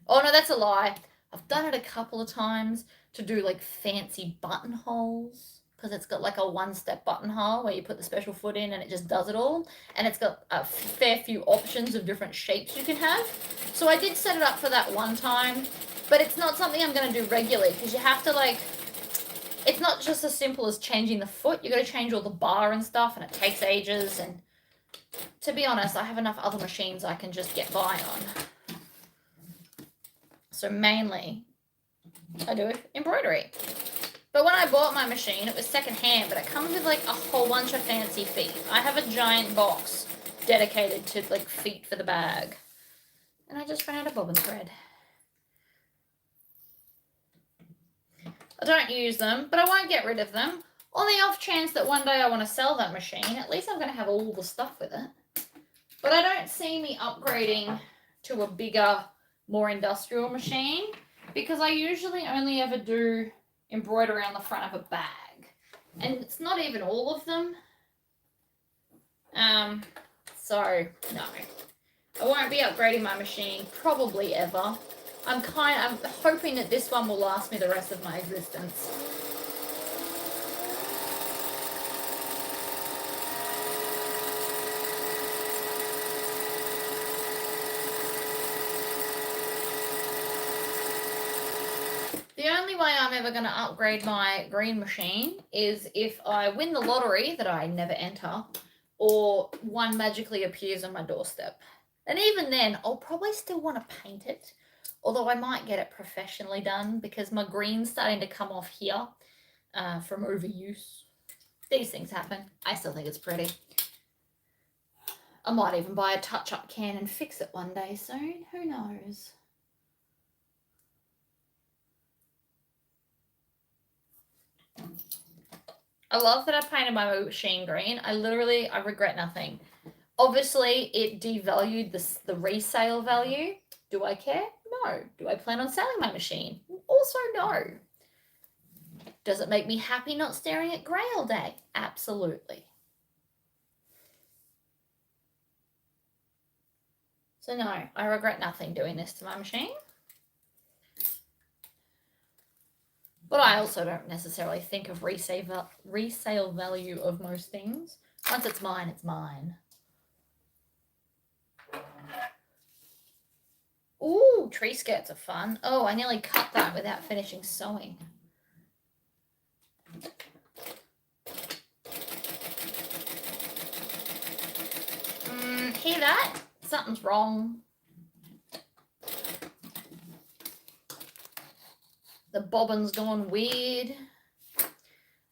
Oh, no, that's a lie. I've done it a couple of times to do like fancy buttonholes, because it's got like a one-step buttonhole where you put the special foot in and it just does it all. And it's got a fair few options of different shapes you can have. So I did set it up for that one time, but it's not something I'm going to do regularly, because you have to like, it's not just as simple as changing the foot. You got to change all the bar and stuff, and it takes ages. And to be honest, I have enough other machines I can just get by on. So mainly, I do embroidery. But when I bought my machine, it was secondhand, but it comes with like a whole bunch of fancy feet. I have a giant box dedicated to like feet for the bag. And I just ran out of bobbin thread. I don't use them, but I won't get rid of them. On the off chance that one day I want to sell that machine, at least I'm going to have all the stuff with it. But I don't see me upgrading to a bigger, more industrial machine, because I usually only ever do embroidery on the front of a bag, and it's not even all of them. So no, I won't be upgrading my machine probably ever. I'm hoping that this one will last me the rest of my existence. The only way I'm ever going to upgrade my green machine is if I win the lottery that I never enter, or one magically appears on my doorstep. And even then, I'll probably still want to paint it, although I might get it professionally done, because my green's starting to come off here from overuse. These things happen. I still think it's pretty. I might even buy a touch-up can and fix it one day soon. Who knows? I love that I painted my machine green. I regret nothing. Obviously, it devalued the resale value. Do I care? No. Do I plan on selling my machine? Also, no. Does it make me happy not staring at grey all day? Absolutely. So no, I regret nothing doing this to my machine. But I also don't necessarily think of resale value of most things. Once it's mine, it's mine. Ooh, tree skirts are fun. Oh, I nearly cut that without finishing sewing. Hear that? Something's wrong. The bobbin's gone weird.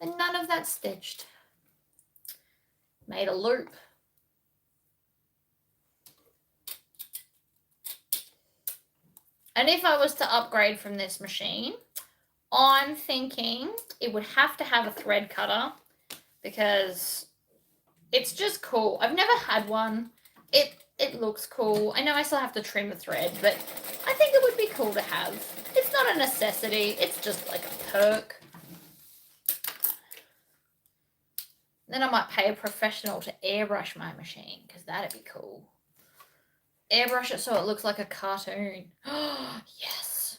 And none of that's stitched. Made a loop. And if I was to upgrade from this machine, I'm thinking it would have to have a thread cutter because it's just cool. I've never had one. It looks cool. I know I still have to trim the thread, but I think it would be cool to have. It's not a necessity. It's just like a perk. Then I might pay a professional to airbrush my machine because that'd be cool. Airbrush it so it looks like a cartoon. Yes.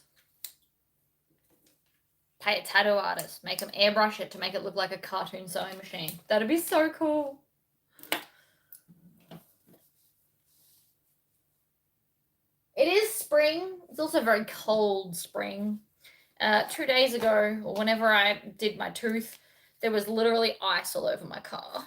Pay a tattoo artist. Make them airbrush it to make it look like a cartoon sewing machine. That'd be so cool. It is spring. It's also very cold spring. 2 days ago, or whenever I did my tooth, there was literally ice all over my car.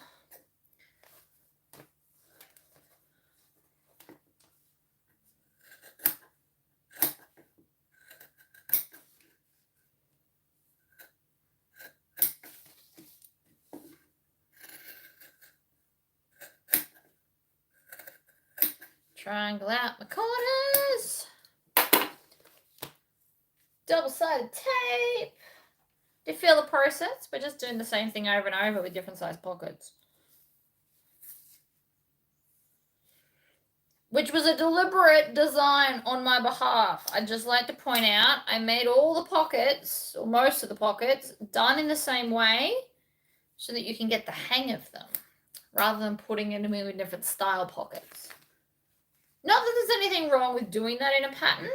Triangle out my corners. Double-sided tape. Do you feel the process? We're just doing the same thing over and over with different size pockets. Which was a deliberate design on my behalf. I'd just like to point out, I made all the pockets, or most of the pockets, done in the same way so that you can get the hang of them, rather than putting in a million different style pockets. Not that there's anything wrong with doing that in a pattern,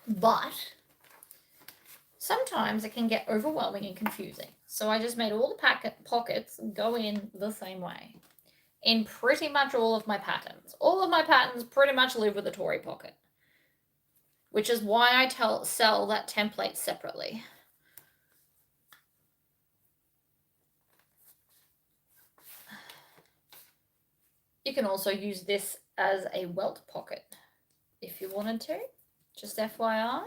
but sometimes it can get overwhelming and confusing. So I just made all the pockets go in the same way in pretty much all of my patterns. All of my patterns pretty much live with a Tory pocket, which is why I sell that template separately. You can also use this as a welt pocket if you wanted to, just FYI.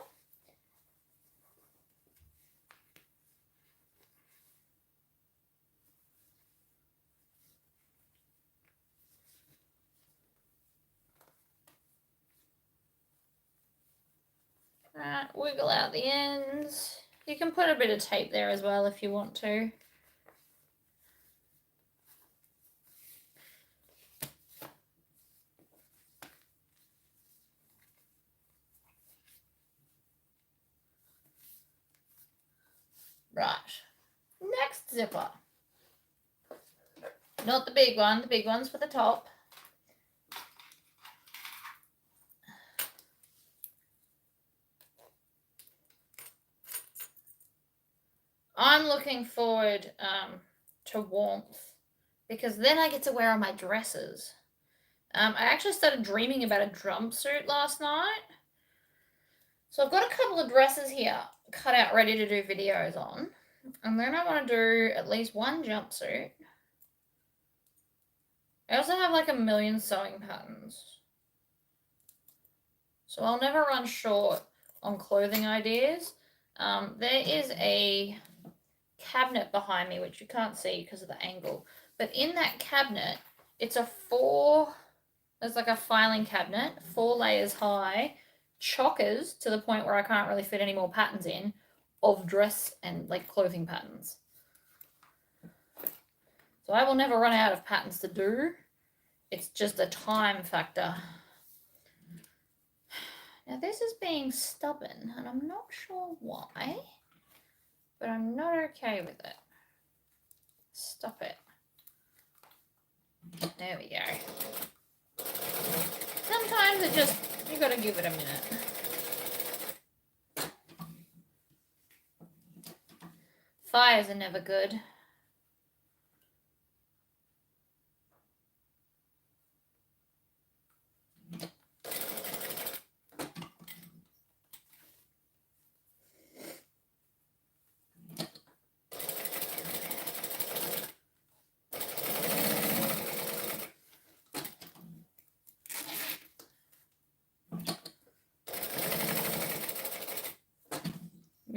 Right, wiggle out the ends. You can put a bit of tape there as well if you want to. Right, next zipper. Not the big one, the big one's for the top. I'm looking forward to warmth because then I get to wear on my dresses. I actually started dreaming about a jumpsuit last night. So I've got a couple of dresses here cut out ready to do videos on. And then I want to do at least one jumpsuit. I also have like a million sewing patterns. So I'll never run short on clothing ideas. There is a cabinet behind me, which you can't see because of the angle. But in that cabinet, it's there's like a filing cabinet, 4 layers high, chockers to the point where I can't really fit any more patterns in, of dress and like clothing patterns. So I will never run out of patterns to do. It's just a time factor. Now this is being stubborn and I'm not sure why, but I'm not okay with it. Stop it. There we go. Sometimes it just, you gotta give it a minute. Fires are never good.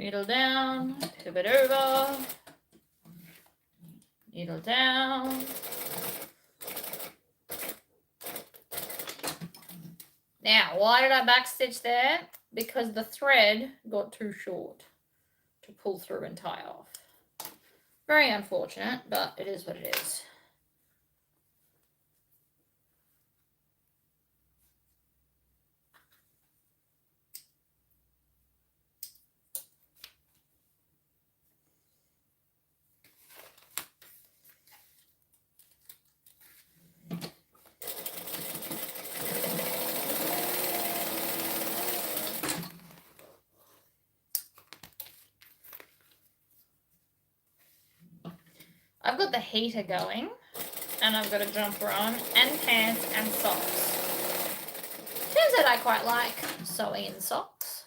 Needle down, pivot over, needle down. Now, why did I backstitch there? Because the thread got too short to pull through and tie off. Very unfortunate, but it is what it is. I've got the heater going, and I've got a jumper on, and pants, and socks. Turns out I quite like sewing in socks.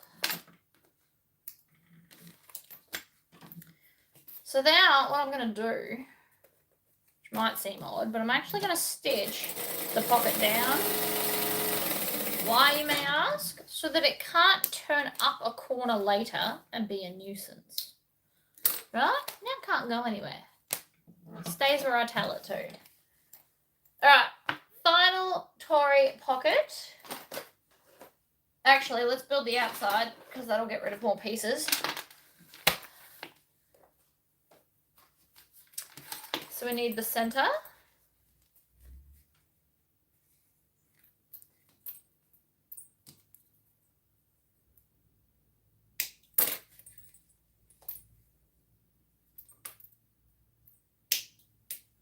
So now what I'm going to do, which might seem odd, but I'm actually going to stitch the pocket down. Why, you may ask? So that it can't turn up a corner later and be a nuisance. Right? Now it can't go anywhere. It stays where I tell it to. Alright, final Tory pocket. Actually, let's build the outside because that'll get rid of more pieces. So we need the center.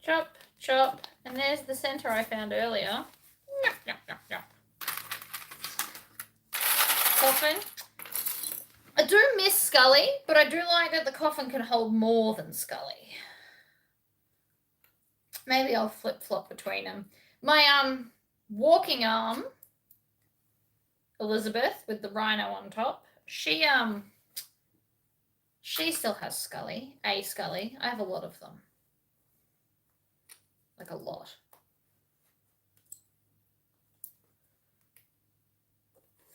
Chop, chop, and there's the center I found earlier. Coffin. I do miss Scully, but I do like that the coffin can hold more than Scully. Maybe I'll flip-flop between them. My walking arm, Elizabeth, with the rhino on top, she still has Scully, a Scully. I have a lot of them. Like a lot.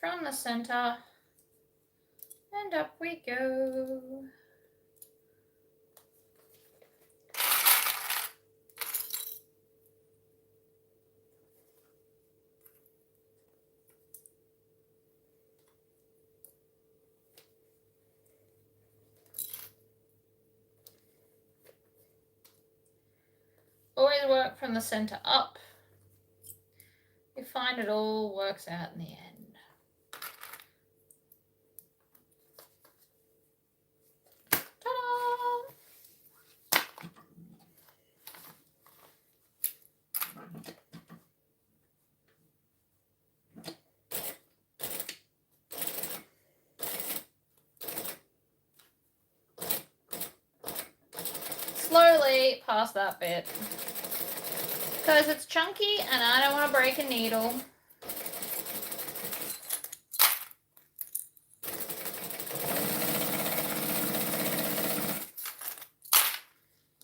From the center, and up we go. Always work from the center up. You find it all works out in the end. Ta-da! Slowly past that bit. Because it's chunky and I don't want to break a needle.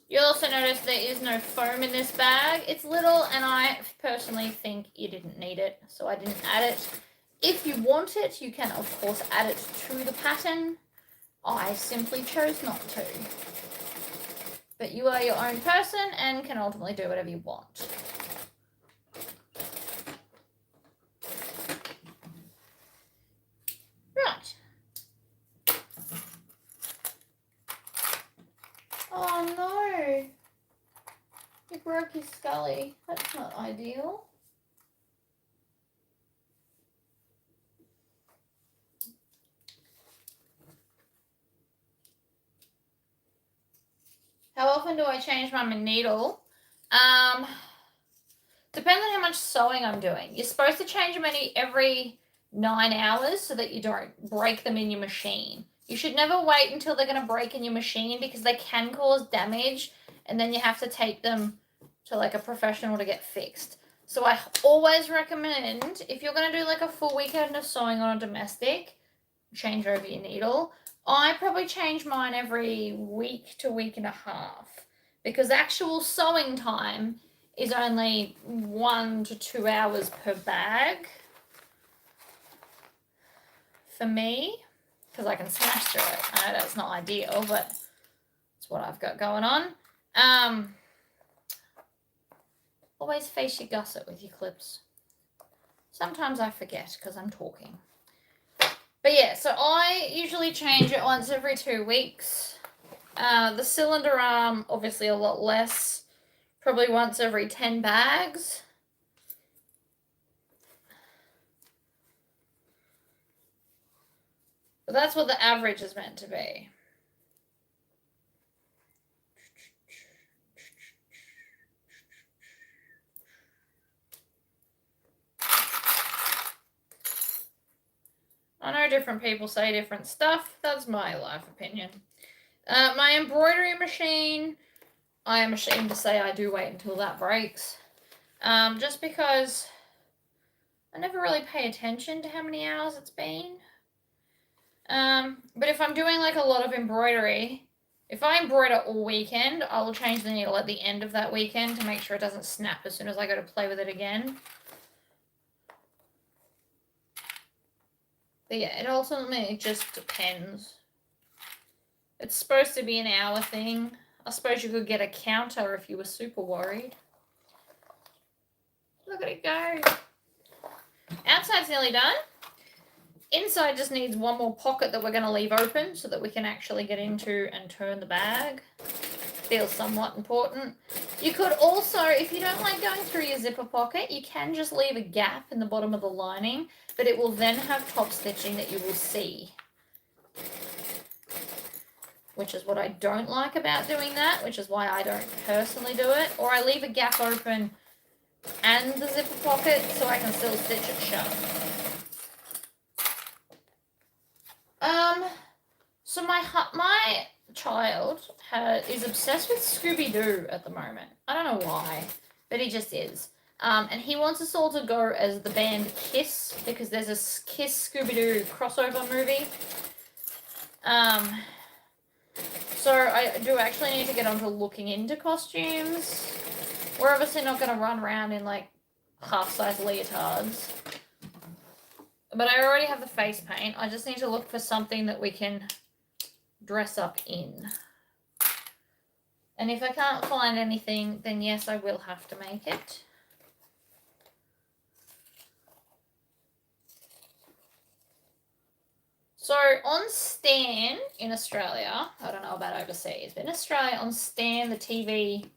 You'll also notice there is no foam in this bag. It's little and I personally think you didn't need it, so I didn't add it. If you want it, you can of course add it to the pattern. I simply chose not to. But you are your own person and can ultimately do whatever you want. Right. Oh no. You broke his Scully. That's not ideal. How often do I change my needle? Depends on how much sewing I'm doing. You're supposed to change them every 9 hours so that you don't break them in your machine. You should never wait until they're going to break in your machine because they can cause damage and then you have to take them to like a professional to get fixed. So I always recommend, if you're going to do like a full weekend of sewing on a domestic, change over your needle. I probably change mine every week to week and a half because actual sewing time is only 1 to 2 hours per bag for me. because I can smash through it. I know that's not ideal, but it's what I've got going on. Always face your gusset with your clips. Sometimes I forget because I'm talking. But yeah, so I usually change it once every 2 weeks. The cylinder arm, obviously a lot less. Probably once every 10 bags. But that's what the average is meant to be. I know different people say different stuff. That's my life opinion. My embroidery machine, I am ashamed to say I do wait until that breaks. Just because I never really pay attention to how many hours it's been. But if I'm doing like a lot of embroidery, if I embroider all weekend, I will change the needle at the end of that weekend to make sure it doesn't snap as soon as I go to play with it again. But yeah, it ultimately just depends. It's supposed to be an hour thing. I suppose you could get a counter if you were super worried. Look at it go. Outside's nearly done. Inside just needs one more pocket that we're going to leave open so that we can actually get into and turn the bag. Feels somewhat important. You could also, if you don't like going through your zipper pocket, you can just leave a gap in the bottom of the lining, but it will then have top stitching that you will see. Which is what I don't like about doing that, which is why I don't personally do it. Or I leave a gap open and the zipper pocket so I can still stitch it shut. So my child is obsessed with Scooby-Doo at the moment. I don't know why, but he just is. And he wants us all to go as the band Kiss, because there's a Kiss Scooby-Doo crossover movie. So I do actually need to get onto looking into costumes. We're obviously not going to run around in like half-size leotards. But I already have the face paint. I just need to look for something that we can dress up in. And if I can't find anything, then yes, I will have to make it. So on Stan in Australia, I don't know about overseas, but in Australia on Stan, the TV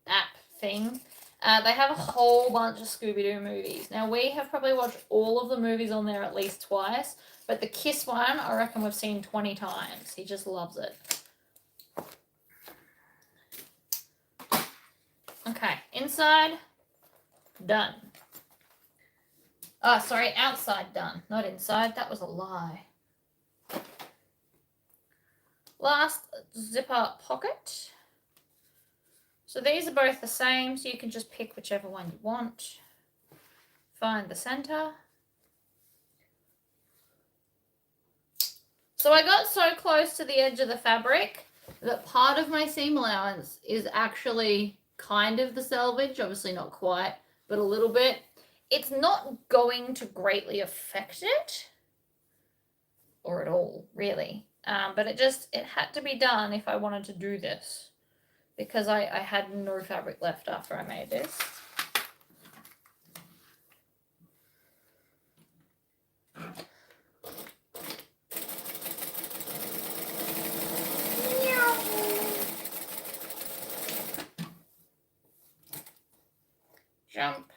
app thing, they have a whole bunch of Scooby-Doo movies. Now, we have probably watched all of the movies on there at least twice, but the Kiss one, I reckon we've seen 20 times. He just loves it. Okay, inside, done. Oh, sorry, outside done, not inside. That was a lie. Last zipper pocket. So these are both the same, so you can just pick whichever one you want. Find the center. So I got so close to the edge of the fabric that part of my seam allowance is actually kind of the selvage, obviously not quite, but a little bit. It's not going to greatly affect it, or at all, really. But it had to be done if I wanted to do this, because I had no fabric left after I made this. Jump,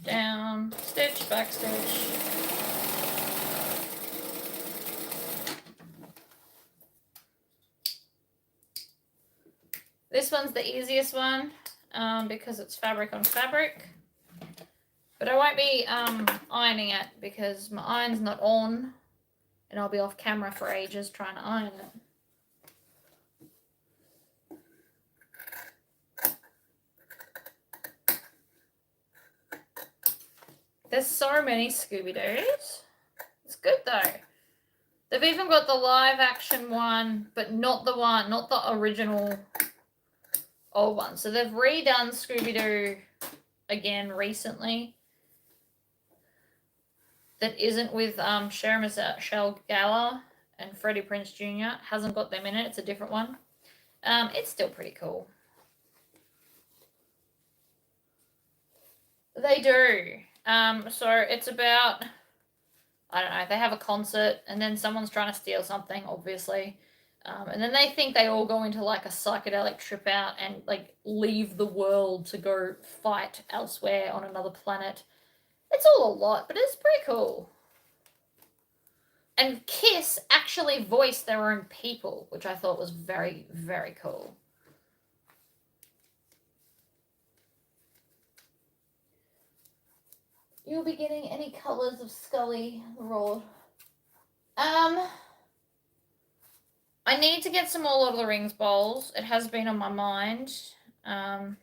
down, stitch, back stitch. This one's the easiest one because it's fabric on fabric. But I won't be ironing it because my iron's not on and I'll be off camera for ages trying to iron it. There's so many Scooby-Doos. It's good though. They've even got the live action one, but not the original old one. So they've redone Scooby-Doo again recently. That isn't with Sarah Michelle Gellar and Freddie Prinze Jr. Hasn't got them in it. It's a different one. It's still pretty cool. They do. So it's about, I don't know, they have a concert and then someone's trying to steal something, obviously. And then they think they all go into like a psychedelic trip out and like leave the world to go fight elsewhere on another planet. It's all a lot, but it's pretty cool. And Kiss actually voiced their own people, which I thought was very, very cool. You'll be getting any colours of Scully Raw. I need to get some more Lord of the Rings bowls. It has been on my mind. My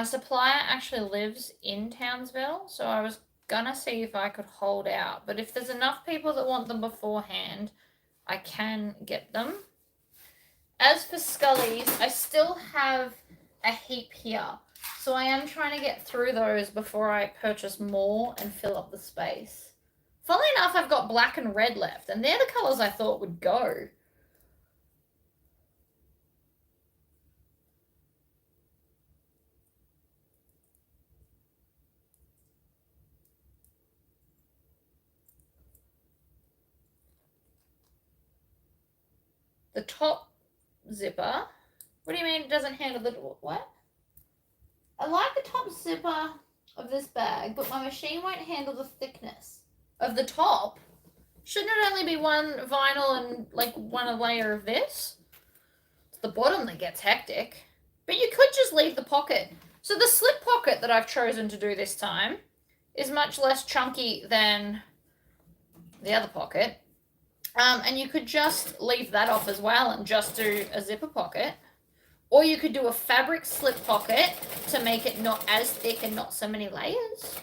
supplier actually lives in Townsville, so I was gonna see if I could hold out. But if there's enough people that want them beforehand, I can get them. As for Scully's, I still have a heap here. So I am trying to get through those before I purchase more and fill up the space. Funnily enough, I've got black and red left, and they're the colours I thought would go. The top zipper. What do you mean it doesn't handle the... What? I like the top zipper of this bag, but my machine won't handle the thickness of the top. Shouldn't it only be one vinyl and like one layer of this? It's the bottom that gets hectic. But you could just leave the pocket. So the slip pocket that I've chosen to do this time is much less chunky than the other pocket. And you could just leave that off as well and just do a zipper pocket. Or you could do a fabric slip pocket to make it not as thick and not so many layers.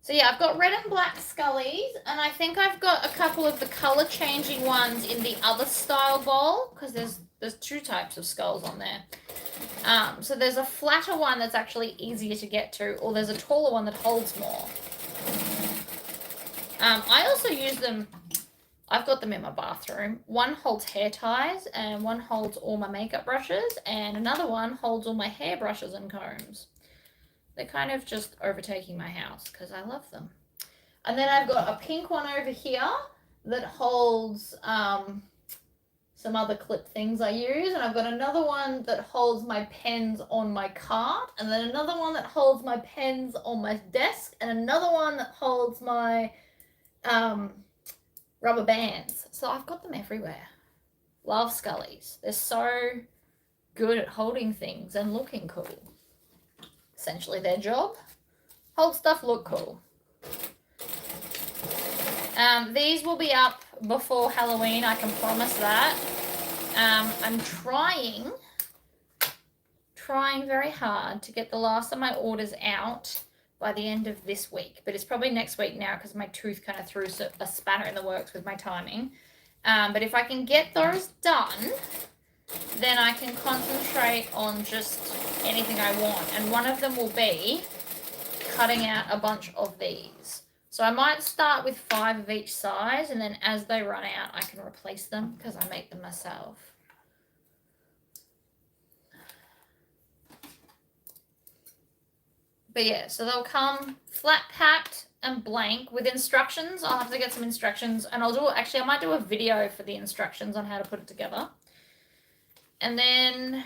So yeah, I've got red and black Scullies, and I think I've got a couple of the color changing ones in the other style bowl, because there's two types of skulls on there. So there's a flatter one that's actually easier to get to, or there's a taller one that holds more. I also use them, I've got them in my bathroom. One holds hair ties, and one holds all my makeup brushes, and another one holds all my hair brushes and combs. They're kind of just overtaking my house because I love them. And then I've got a pink one over here that holds some other clip things I use. And I've got another one that holds my pens on my cart. And then another one that holds my pens on my desk. And another one that holds my rubber bands. So I've got them everywhere. Love Scullies. They're so good at holding things and looking cool. Essentially their job. Hold stuff, look cool. These will be up before Halloween, I can promise that. I'm trying very hard to get the last of my orders out by the end of this week. But it's probably next week now because my tooth kind of threw a spanner in the works with my timing. But if I can get those done, then I can concentrate on just anything I want. And one of them will be cutting out a bunch of these. So I might start with 5 of each size, and then as they run out, I can replace them because I make them myself. But yeah, so they'll come flat packed and blank with instructions. I'll have to get some instructions, and I might do a video for the instructions on how to put it together. And then,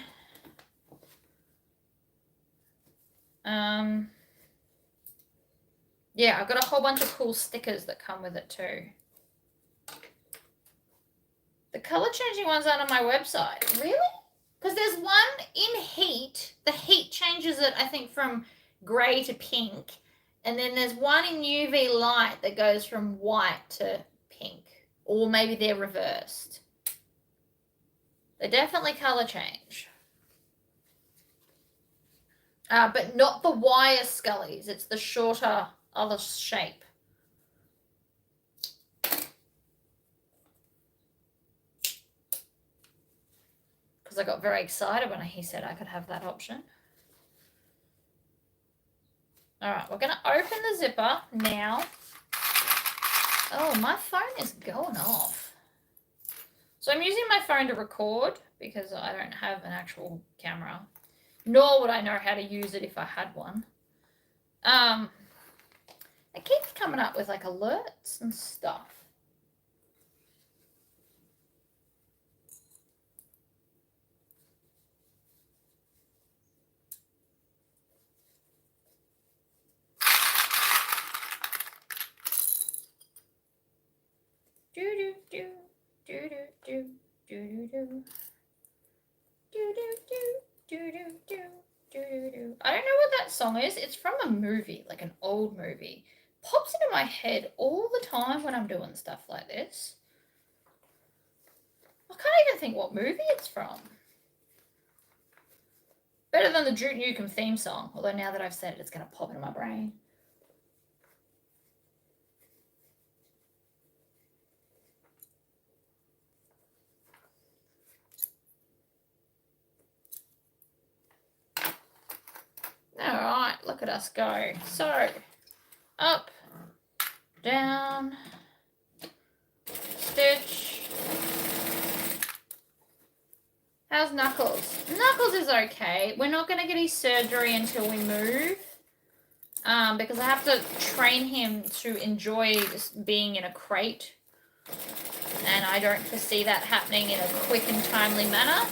yeah, I've got a whole bunch of cool stickers that come with it too. The color changing ones aren't on my website. Really? Because there's one in heat. The heat changes it, I think, from gray to pink. And then there's one in UV light that goes from white to pink. Or maybe they're reversed. They definitely color change. But not the wire Scullies. It's the shorter other shape. because I got very excited when he said I could have that option. All right, we're going to open the zipper now. Oh, my phone is going off. So I'm using my phone to record because I don't have an actual camera, nor would I know how to use it if I had one. It keeps coming up with like alerts and stuff. Do do do do do do do do do do do do do do. I don't know what that song is. It's from a movie, like an old movie. Pops into my head all the time when I'm doing stuff like this. I can't even think what movie it's from. Better than the Duke Nukem theme song, although now that I've said it, it's going to pop into my brain. All right, look at us go. So, up, down, stitch. How's Knuckles? Knuckles is okay. We're not going to get his surgery until we move. Because I have to train him to enjoy just being in a crate. And I don't foresee that happening in a quick and timely manner.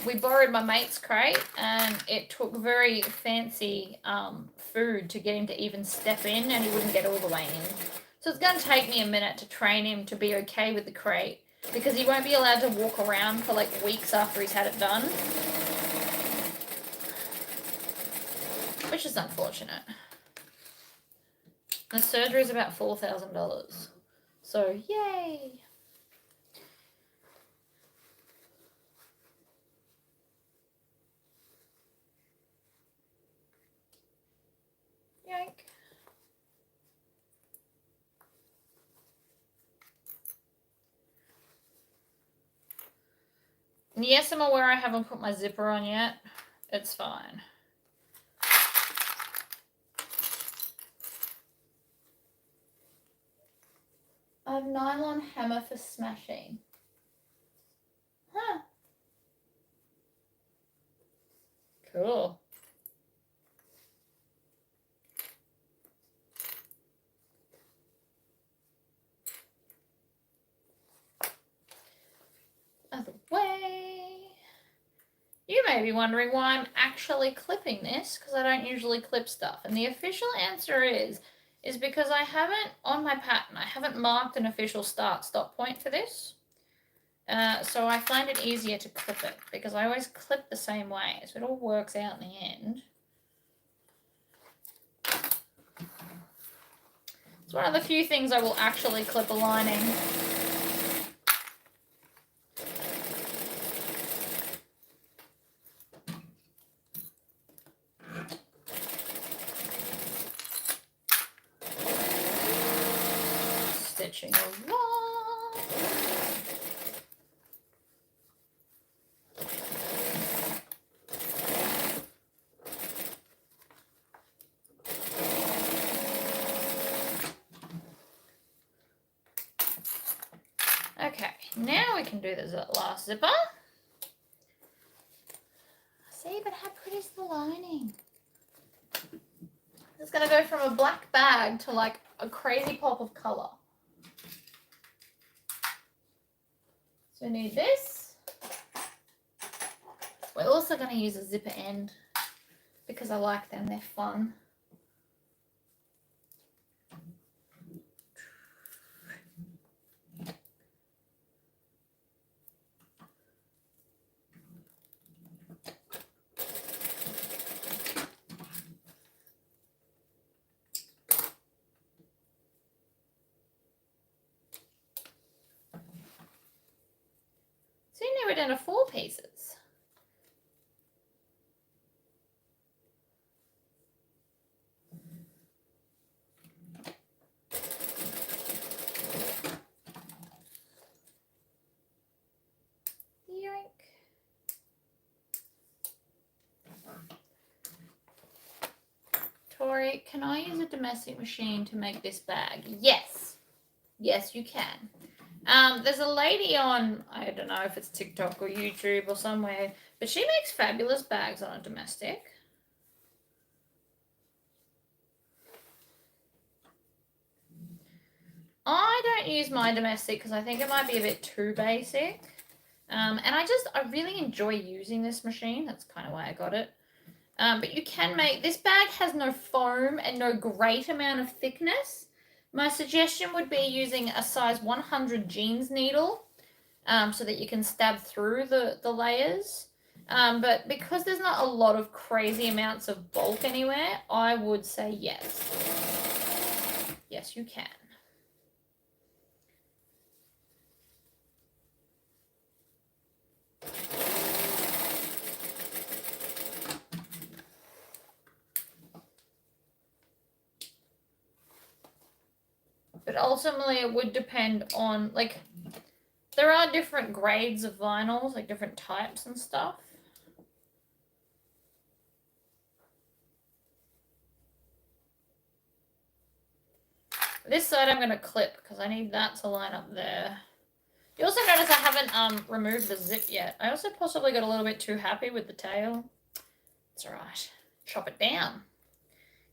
We borrowed my mate's crate, and it took very fancy food to get him to even step in, and he wouldn't get all the way in. So it's going to take me a minute to train him to be okay with the crate, because he won't be allowed to walk around for like weeks after he's had it done. Which is unfortunate. The surgery is about $4,000. So, yay! Yank. And yes, I'm aware I haven't put my zipper on yet. It's fine. I have nylon hammer for smashing. Huh. Cool. Other way. You may be wondering why I'm actually clipping this, because I don't usually clip stuff. And the official answer is because I haven't, on my pattern, I haven't marked an official start-stop point for this. So I find it easier to clip it, because I always clip the same way, so it all works out in the end. It's one of the few things I will actually clip a lining. Stitching along. Okay, now we can do the last zipper. See, but how pretty is the lining? It's going to go from a black bag to like a crazy pop of colour. So we need this. We're also going to use a zipper end because I like them, they're fun. So now we're down to 4 pieces. Yoink. Dory, can I use a domestic machine to make this bag? Yes. Yes, you can. There's a lady on, I don't know if it's TikTok or YouTube or somewhere, but she makes fabulous bags on a domestic. I don't use my domestic because I think it might be a bit too basic. And I really enjoy using this machine. That's kind of why I got it. But you can make, this bag has no foam and no great amount of thickness. My suggestion would be using a size 100 jeans needle so that you can stab through the layers. But because there's not a lot of crazy amounts of bulk anywhere, I would say yes. Yes, you can. But ultimately, it would depend on, like, there are different grades of vinyls, like different types and stuff. This side I'm going to clip because I need that to line up there. You also notice I haven't removed the zip yet. I also possibly got a little bit too happy with the tail. It's alright. Chop it down.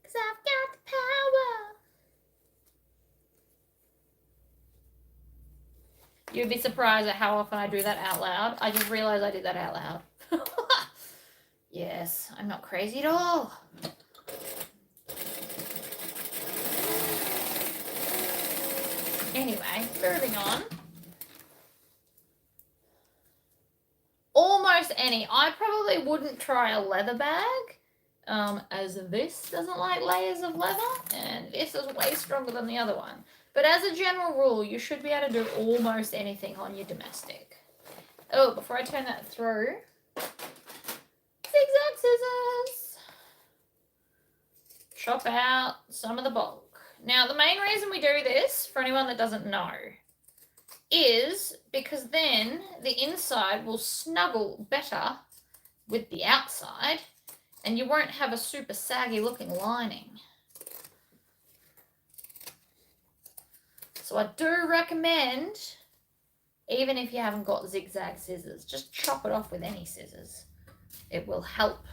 Because I've got the power. You'd be surprised at how often I do that out loud. I just realized I did that out loud. Yes, I'm not crazy at all. Anyway, moving on. Almost any. I probably wouldn't try a leather bag, as this doesn't like layers of leather, and this is way stronger than the other one. But as a general rule, you should be able to do almost anything on your domestic. Oh, before I turn that through, zigzag scissors. Chop out some of the bulk. Now, the main reason we do this, for anyone that doesn't know, is because then the inside will snuggle better with the outside and you won't have a super saggy looking lining. So I do recommend, even if you haven't got zigzag scissors, just chop it off with any scissors. It will help.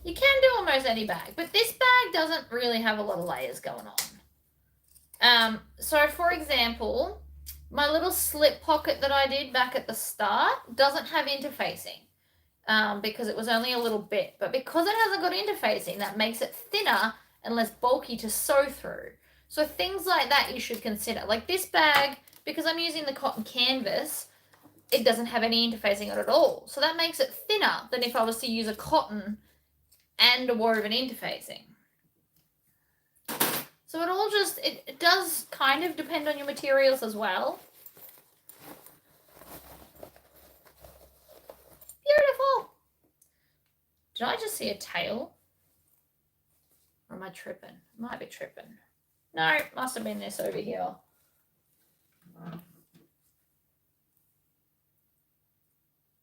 You can do almost any bag, but this bag doesn't really have a lot of layers going on. So for example, my little slip pocket that I did back at the start doesn't have interfacing because it was only a little bit. But because it hasn't got interfacing, that makes it thinner and less bulky to sew through. So things like that you should consider. Like this bag, because I'm using the cotton canvas, it doesn't have any interfacing on it at all. So that makes it thinner than if I was to use a cotton and a woven interfacing. So it all just, it does kind of depend on your materials as well. Beautiful. Did I just see a tail? Or am I tripping? Might be tripping. No, must have been this over here.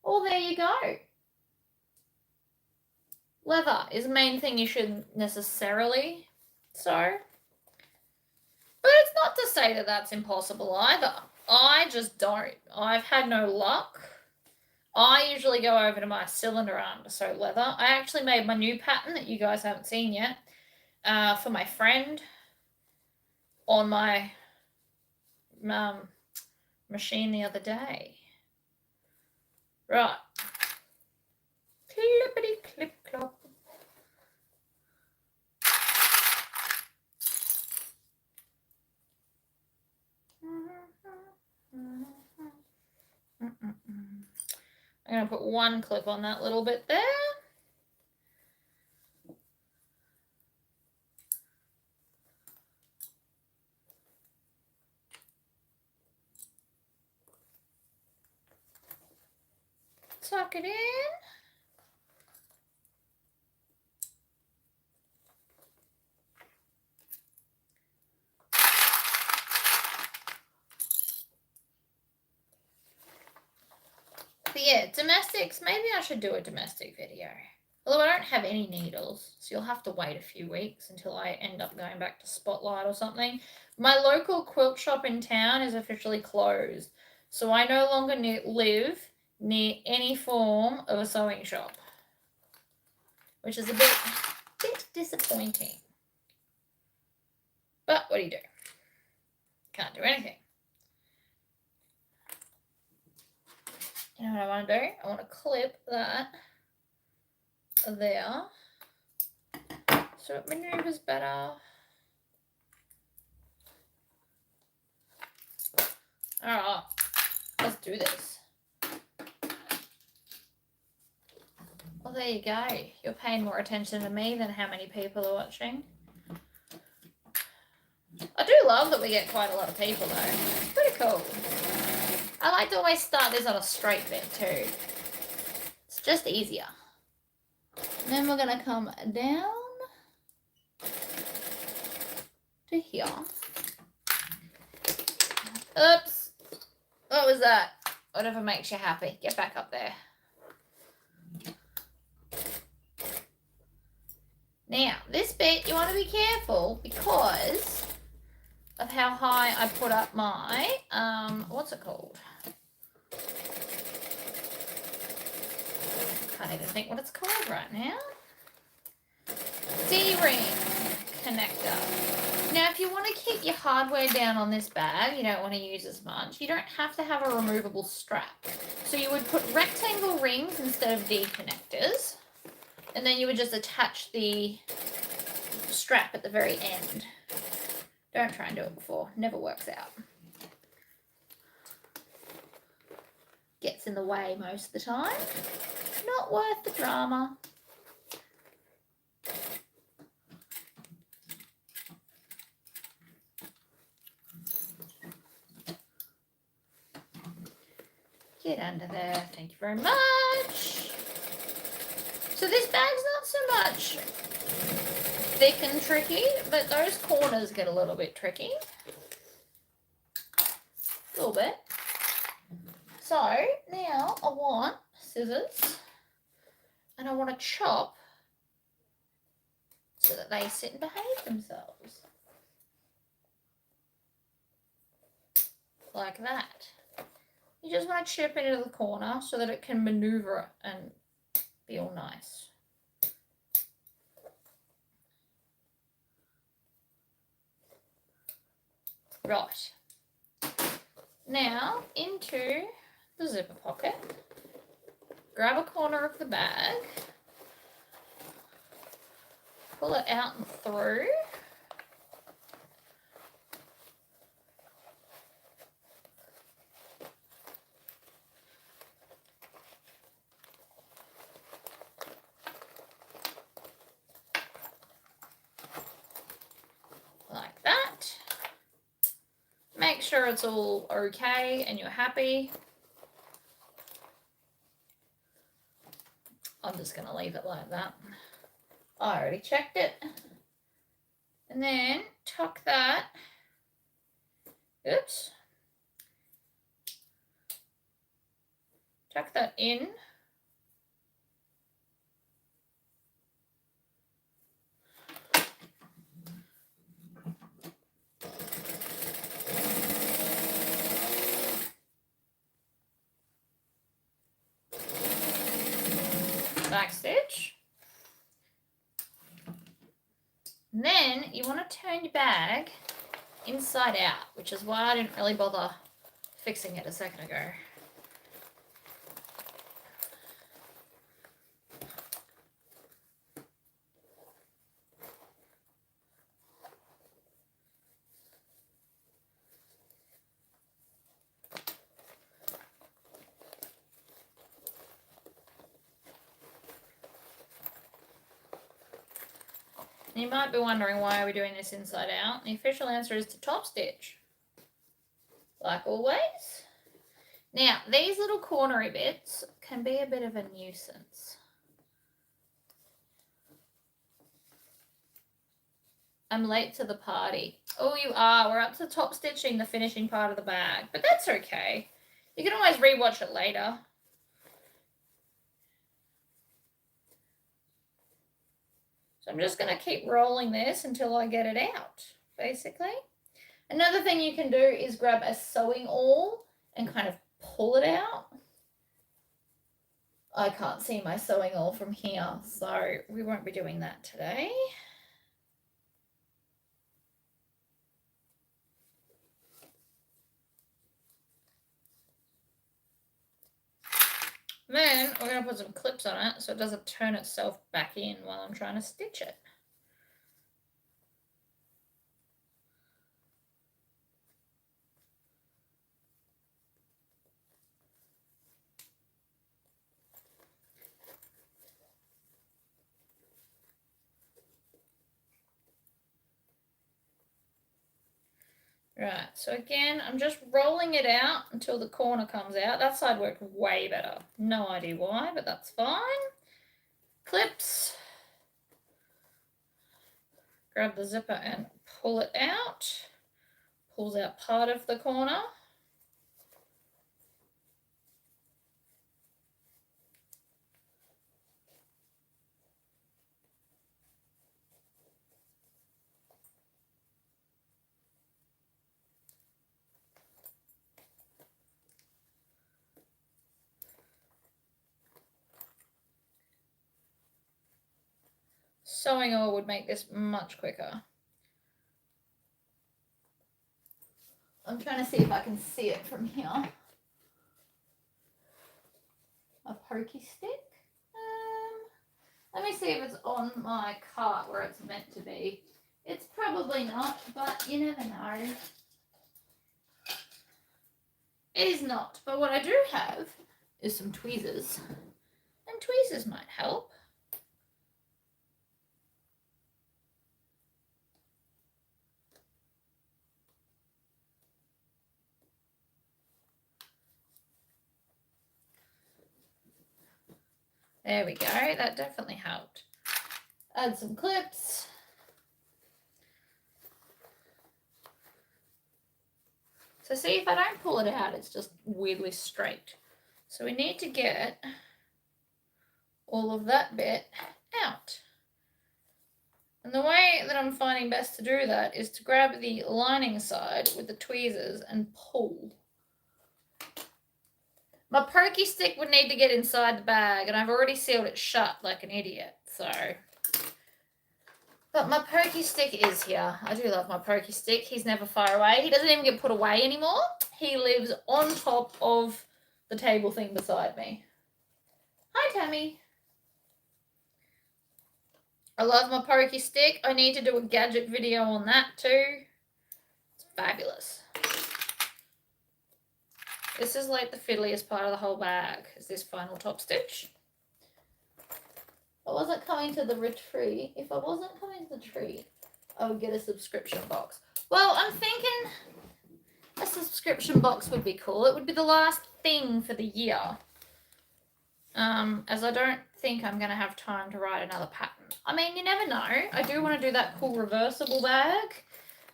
Oh, there you go. Leather is the main thing you shouldn't necessarily sew. But it's not to say that that's impossible either. I just don't. I've had no luck. I usually go over to my cylinder arm to sew leather. I actually made my new pattern that you guys haven't seen yet for my friend on my machine the other day. Right. Clippity clip clop. I'm going to put one clip on that little bit there. Tuck it in. But yeah, domestics, maybe I should do a domestic video. Although I don't have any needles, so you'll have to wait a few weeks until I end up going back to Spotlight or something. My local quilt shop in town is officially closed, so I no longer live near any form of a sewing shop, which is a bit disappointing. But what do you do? Can't do anything. You know what I want to do? I want to clip that there so it maneuvers better. Alright, let's do this. Well, there you go. You're paying more attention to me than how many people are watching. I do love that we get quite a lot of people, though. It's pretty cool. I like to always start this on a straight bit, too. It's just easier. And then we're going to come down to here. Oops. What was that? Whatever makes you happy. Get back up there. Now, this bit, you want to be careful because of how high I put up my, what's it called? Can't even think what it's called right now. D-ring connector. Now, if you want to keep your hardware down on this bag, you don't want to use as much, you don't have to have a removable strap. So you would put rectangle rings instead of D connectors, and then you would just attach the strap at the very end. Don't try and do it before, never works out. Gets in the way most of the time. Not worth the drama. Get under there, thank you very much. So this bag's not so much thick and tricky, but those corners get a little bit tricky. A little bit. So now I want scissors and I want to chop so that they sit and behave themselves. Like that. You just want to chip it into the corner so that it can maneuver and be all nice. Right. Now into the zipper pocket. Grab a corner of the bag. Pull it out and through. Like that. Make sure it's all okay and you're happy. I'm just going to leave it like that. I already checked it. And then tuck that. Oops. Tuck that in. Back stitch. And then you want to turn your bag inside out, which is why I didn't really bother fixing it a second ago. You might be wondering why are we doing this inside out. The official answer is to top stitch, like always. Now, these little cornery bits can be a bit of a nuisance. I'm late to the party. Oh, you are. We're up to top stitching the finishing part of the bag, but that's okay. You can always rewatch it later. So I'm just going to keep rolling this until I get it out, basically. Another thing you can do is grab a sewing awl and kind of pull it out. I can't see my sewing awl from here, so we won't be doing that today. Then we're going to put some clips on it so it doesn't turn itself back in while I'm trying to stitch it. Right, so again, I'm just rolling it out until the corner comes out. That side worked way better. No idea why, but that's fine. Clips. Grab the zipper and pull it out. Pulls out part of the corner. Sewing oil would make this much quicker. I'm trying to see if I can see it from here. A pokey stick. Let me see if it's on my cart where it's meant to be. It's probably not, but you never know. It is not, but what I do have is some tweezers, and tweezers might help. There we go, that definitely helped. Add some clips. So see, if I don't pull it out, it's just weirdly straight. So we need to get all of that bit out. And the way that I'm finding best to do that is to grab the lining side with the tweezers and pull. My pokey stick would need to get inside the bag, and I've already sealed it shut like an idiot, so. But my pokey stick is here. I do love my pokey stick. He's never far away. He doesn't even get put away anymore. He lives on top of the table thing beside me. Hi, Tammy. I love my pokey stick. I need to do a gadget video on that too. It's fabulous. This is like the fiddliest part of the whole bag, is this final top stitch. I wasn't coming to the retreat. If I wasn't coming to the retreat, I would get a subscription box. Well, I'm thinking a subscription box would be cool. It would be the last thing for the year. As I don't think I'm going to have time to write another pattern. I mean, you never know. I do want to do that cool reversible bag,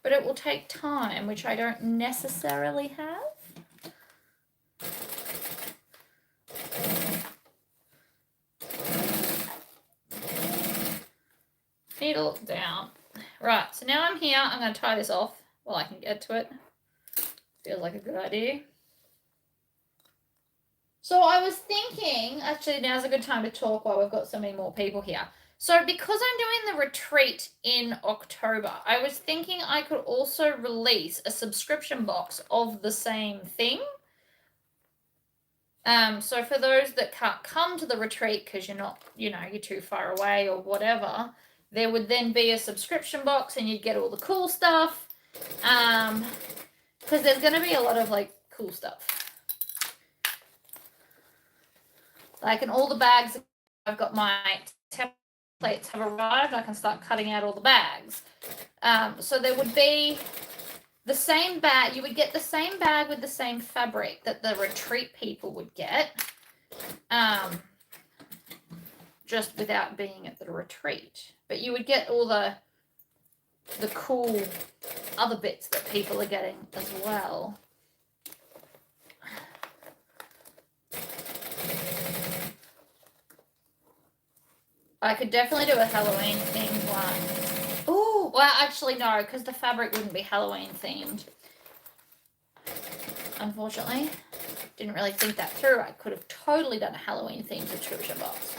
but it will take time, which I don't necessarily have. Needle down. Right, so now I'm here. I'm going to tie this off while I can get to it. Feels like a good idea. So I was thinking, actually now's a good time to talk while we've got so many more people here. So because I'm doing the retreat in October, I was thinking I could also release a subscription box of the same thing. So for those that can't come to the retreat because you're not, you're too far away or whatever, there would then be a subscription box and you'd get all the cool stuff. Because there's going to be a lot of like cool stuff. Like in all the bags, I've got my templates have arrived. I can start cutting out all the bags. So there would be the same bag. You would get the same bag with the same fabric that the retreat people would get. Just without being at the retreat. But you would get all the cool other bits that people are getting as well. I could definitely do a Halloween themed one. Oh, well, actually, no, because the fabric wouldn't be Halloween themed. Unfortunately. Didn't really think that through. I could have totally done a Halloween themed subscription box.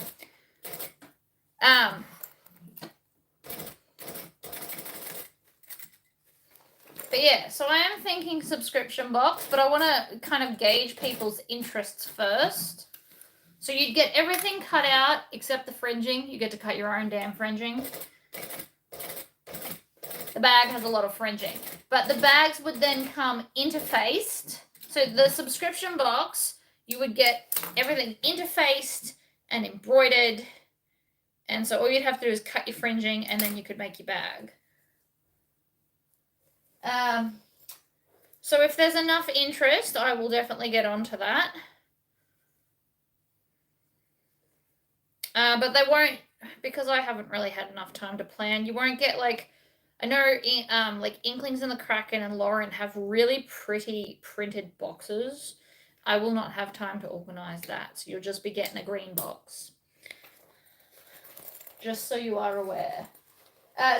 But yeah, so I am thinking subscription box, but I want to kind of gauge people's interests first. So you'd get everything cut out except the fringing. You get to cut your own damn fringing. The bag has a lot of fringing. But the bags would then come interfaced. So the subscription box, you would get everything interfaced and embroidered. And so all you'd have to do is cut your fringing and then you could make your bag. So if there's enough interest, I will definitely get onto that. But they won't, because I haven't really had enough time to plan, you won't get like, I know like Inklings and the Kraken and Lauren have really pretty printed boxes. I will not have time to organize that, so you'll just be getting a green box. Just so you are aware.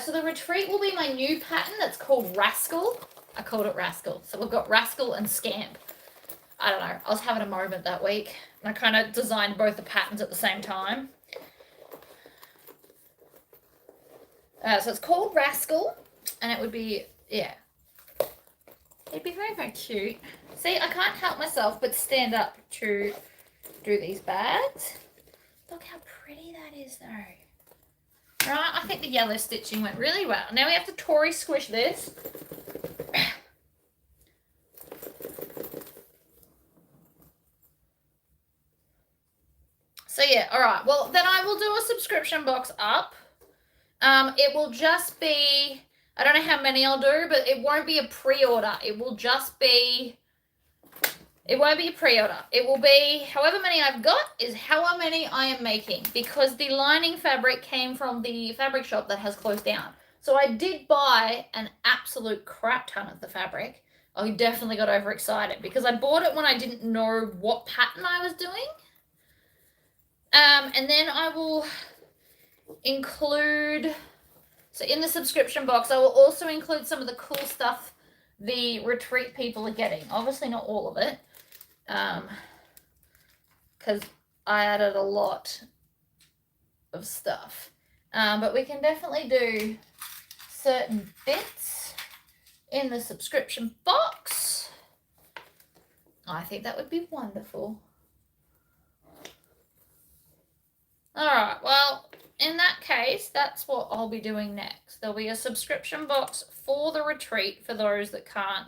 So the retreat will be my new pattern that's called Rascal. I called it Rascal. So we've got Rascal and Scamp. I don't know. I was having a moment that week. And I kind of designed both the patterns at the same time. So it's called Rascal. And it would be, yeah. It'd be very, very cute. See, I can't help myself but stand up to do these bags. Look how pretty that is, though. Right, I think the yellow stitching went really well. Now we have to Tory squish this. So yeah, all right. Well, then I will do a subscription box up. It will just be, I don't know how many I'll do, but it won't be a pre-order. It will just be, it won't be a pre-order. It will be, however many I've got is however many I am making, because the lining fabric came from the fabric shop that has closed down. So I did buy an absolute crap ton of the fabric. I definitely got overexcited because I bought it when I didn't know what pattern I was doing. And then I will include, so in the subscription box, I will also include some of the cool stuff the retreat people are getting. Obviously not all of it, because I added a lot of stuff. But we can definitely do certain bits in the subscription box. I think that would be wonderful. All right, well, in that case, that's what I'll be doing next. There'll be a subscription box for the retreat for those that can't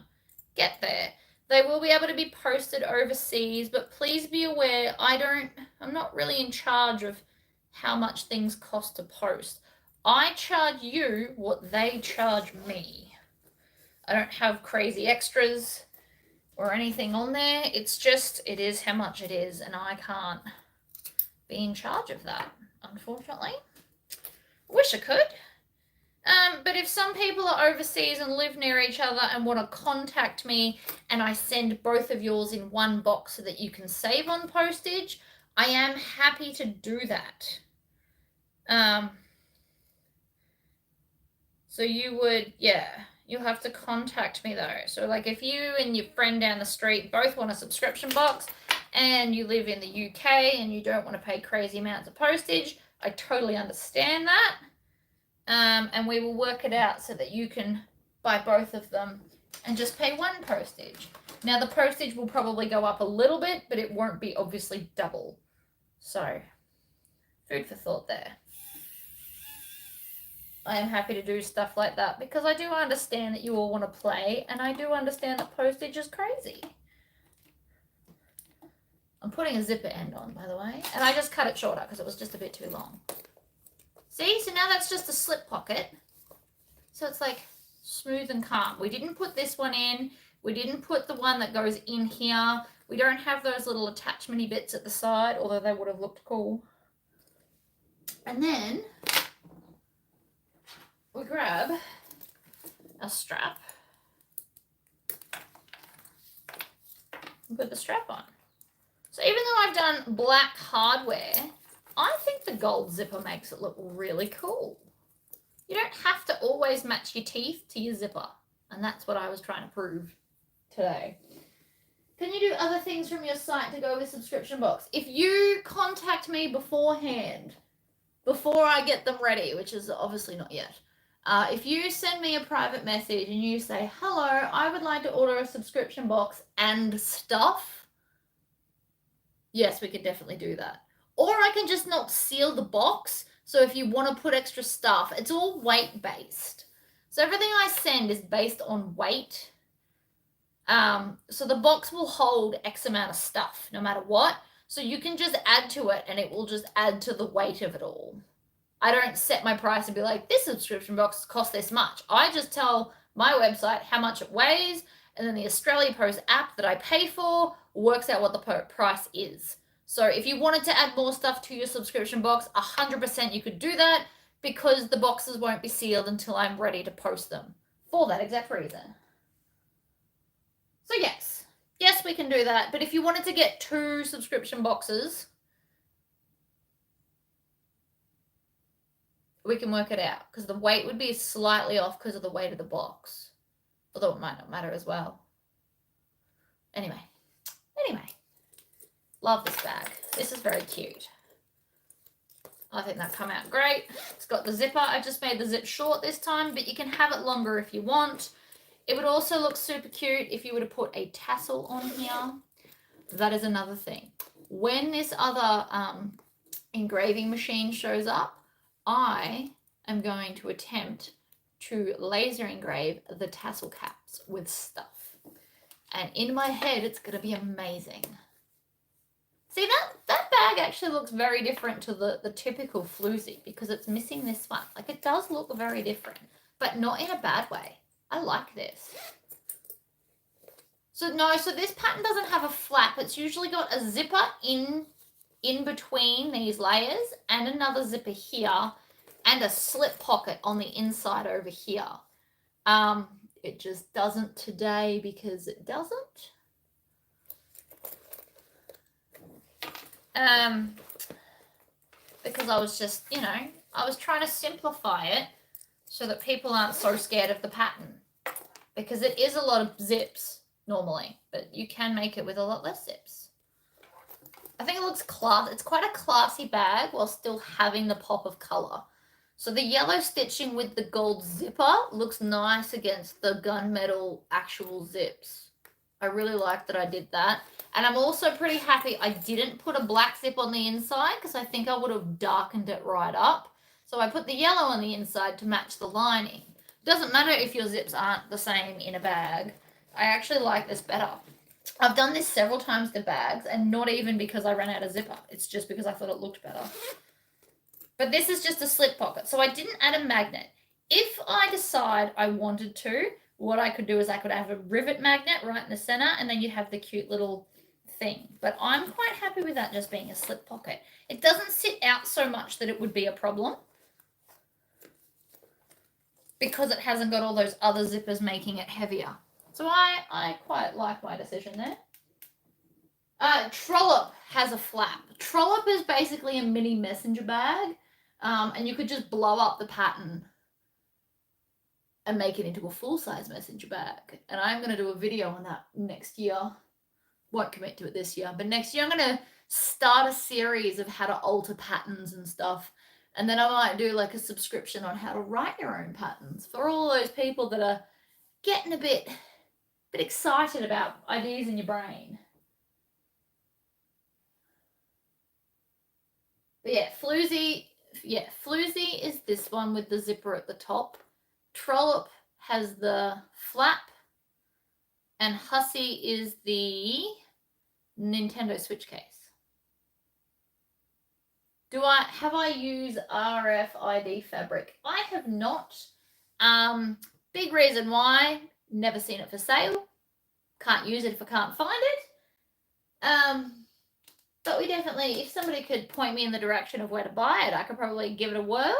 get there. They will be able to be posted overseas, but please be aware, I'm not really in charge of how much things cost to post. I charge you what they charge me. I don't have crazy extras or anything on there. It's just, it is how much it is, and I can't be in charge of that, unfortunately. Wish I could. But if some people are overseas and live near each other and want to contact me and I send both of yours in one box so that you can save on postage, I am happy to do that. So you would, yeah, you'll have to contact me though. So like if you and your friend down the street both want a subscription box and you live in the UK and you don't want to pay crazy amounts of postage, I totally understand that. And we will work it out so that you can buy both of them and just pay one postage. Now the postage will probably go up a little bit, but it won't be obviously double. So, food for thought there. I am happy to do stuff like that because I do understand that you all want to play, and I do understand that postage is crazy. I'm putting a zipper end on, by the way, and I just cut it shorter because it was just a bit too long. See, so now that's just a slip pocket. So it's like smooth and calm. We didn't put this one in. We didn't put the one that goes in here. We don't have those little attachment-y bits at the side, although they would have looked cool. And then we grab a strap and put the strap on. So even though I've done black hardware, I think the gold zipper makes it look really cool. You don't have to always match your teeth to your zipper. And that's what I was trying to prove today. Can you do other things from your site to go with subscription box? If you contact me beforehand, before I get them ready, which is obviously not yet, if you send me a private message and you say, hello, I would like to order a subscription box and stuff, yes, we can definitely do that. Or I can just not seal the box. So if you want to put extra stuff, it's all weight based. So everything I send is based on weight. So the box will hold X amount of stuff no matter what. So you can just add to it and it will just add to the weight of it all. I don't set my price and be like, this subscription box costs this much. I just tell my website how much it weighs, and then the Australia Post app that I pay for works out what the price is. So if you wanted to add more stuff to your subscription box, 100% you could do that, because the boxes won't be sealed until I'm ready to post them for that exact reason. So yes, we can do that. But if you wanted to get 2 subscription boxes, we can work it out, because the weight would be slightly off because of the weight of the box, although it might not matter as well. Anyway, love this bag. This is very cute. I think that come out great. It's got the zipper. I just made the zip short this time, but you can have it longer if you want. It would also look super cute if you were to put a tassel on here. That is another thing. When this other engraving machine shows up, I am going to attempt to laser engrave the tassel caps with stuff. And in my head, it's going to be amazing. See, that bag actually looks very different to the typical Floozy, because it's missing this one. Like, it does look very different, but not in a bad way. I like this. So this pattern doesn't have a flap. It's usually got a zipper in between these layers and another zipper here and a slip pocket on the inside over here. It just doesn't today because it doesn't. Because I was just, I was trying to simplify it so that people aren't so scared of the pattern, because it is a lot of zips normally, but you can make it with a lot less zips. I think it looks class. It's quite a classy bag while still having the pop of color. So the yellow stitching with the gold zipper looks nice against the gunmetal actual zips. I really like that I did that. And I'm also pretty happy I didn't put a black zip on the inside, because I think I would have darkened it right up. So I put the yellow on the inside to match the lining. It doesn't matter if your zips aren't the same in a bag. I actually like this better. I've done this several times to bags, and not even because I ran out of zipper. It's just because I thought it looked better. But this is just a slip pocket, so I didn't add a magnet. If I decide I wanted to, what I could do is I could have a rivet magnet right in the center, and then you'd have the cute little thing. But I'm quite happy with that just being a slip pocket. It doesn't sit out so much that it would be a problem, because it hasn't got all those other zippers making it heavier. So I quite like my decision there. Trollop has a flap. Trollop is basically a mini messenger bag, and you could just blow up the pattern and make it into a full-size messenger bag. And I'm going to do a video on that next year. Won't commit to it this year, but next year I'm going to start a series of how to alter patterns and stuff. And then I might do like a subscription on how to write your own patterns for all those people that are getting a bit excited about ideas in your brain. But yeah, Floozy is this one with the zipper at the top. Trollop has the flap, and Hussy is the Nintendo Switch case. Have I used RFID fabric? I have not. Big reason why, never seen it for sale. Can't use it if I can't find it. But we definitely, if somebody could point me in the direction of where to buy it, I could probably give it a whirl.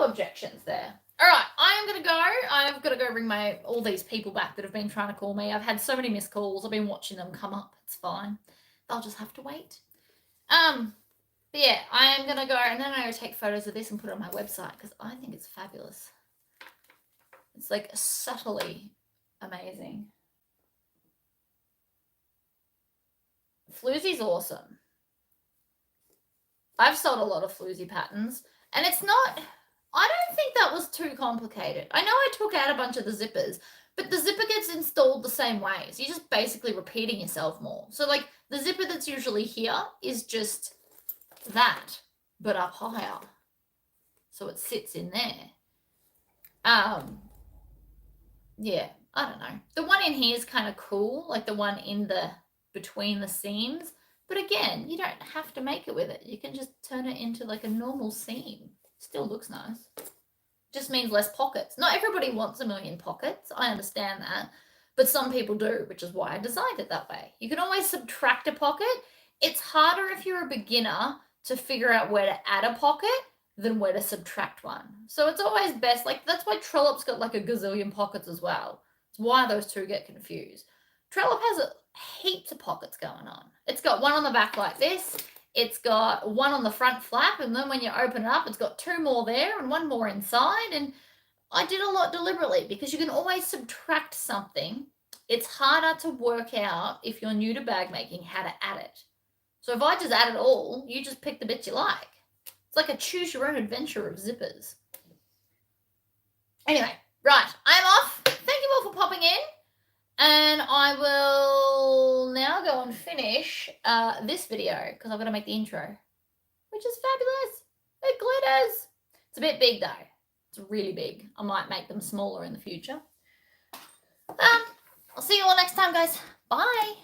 No objections there. All right, I am going to go. I've got to go ring all these people back that have been trying to call me. I've had so many missed calls. I've been watching them come up. It's fine. They'll just have to wait. But yeah, I am going to go, and then I'm going to take photos of this and put it on my website because I think it's fabulous. It's like subtly amazing. Floozy's awesome. I've sold a lot of Floozy patterns, and it's not, I don't think that was too complicated. I know I took out a bunch of the zippers, but the zipper gets installed the same way. So you're just basically repeating yourself more. So like the zipper that's usually here is just that, but up higher. So it sits in there. Yeah, I don't know. The one in here is kind of cool, like the one in the between the seams. But again, you don't have to make it with it. You can just turn it into like a normal seam. Still looks nice. Just means less pockets. Not everybody wants a million pockets. I understand that. But some people do, which is why I designed it that way. You can always subtract a pocket. It's harder if you're a beginner to figure out where to add a pocket than where to subtract one. So it's always best, like that's why Trollope's got like a gazillion pockets as well. It's why those two get confused. Trollope has heaps of pockets going on. It's got one on the back like this. It's got one on the front flap, and then when you open it up, it's got two more there and one more inside. And I did a lot deliberately because you can always subtract something. It's harder to work out if you're new to bag making how to add it. So if I just add it all, you just pick the bits you like. It's like a choose your own adventure of zippers. Anyway, right, I'm off. Thank you all for popping in. And I will now go and finish this video because I've got to make the intro, which is fabulous. It glitters. It's a bit big though. It's really big. I might make them smaller in the future. I'll see you all next time, guys. Bye.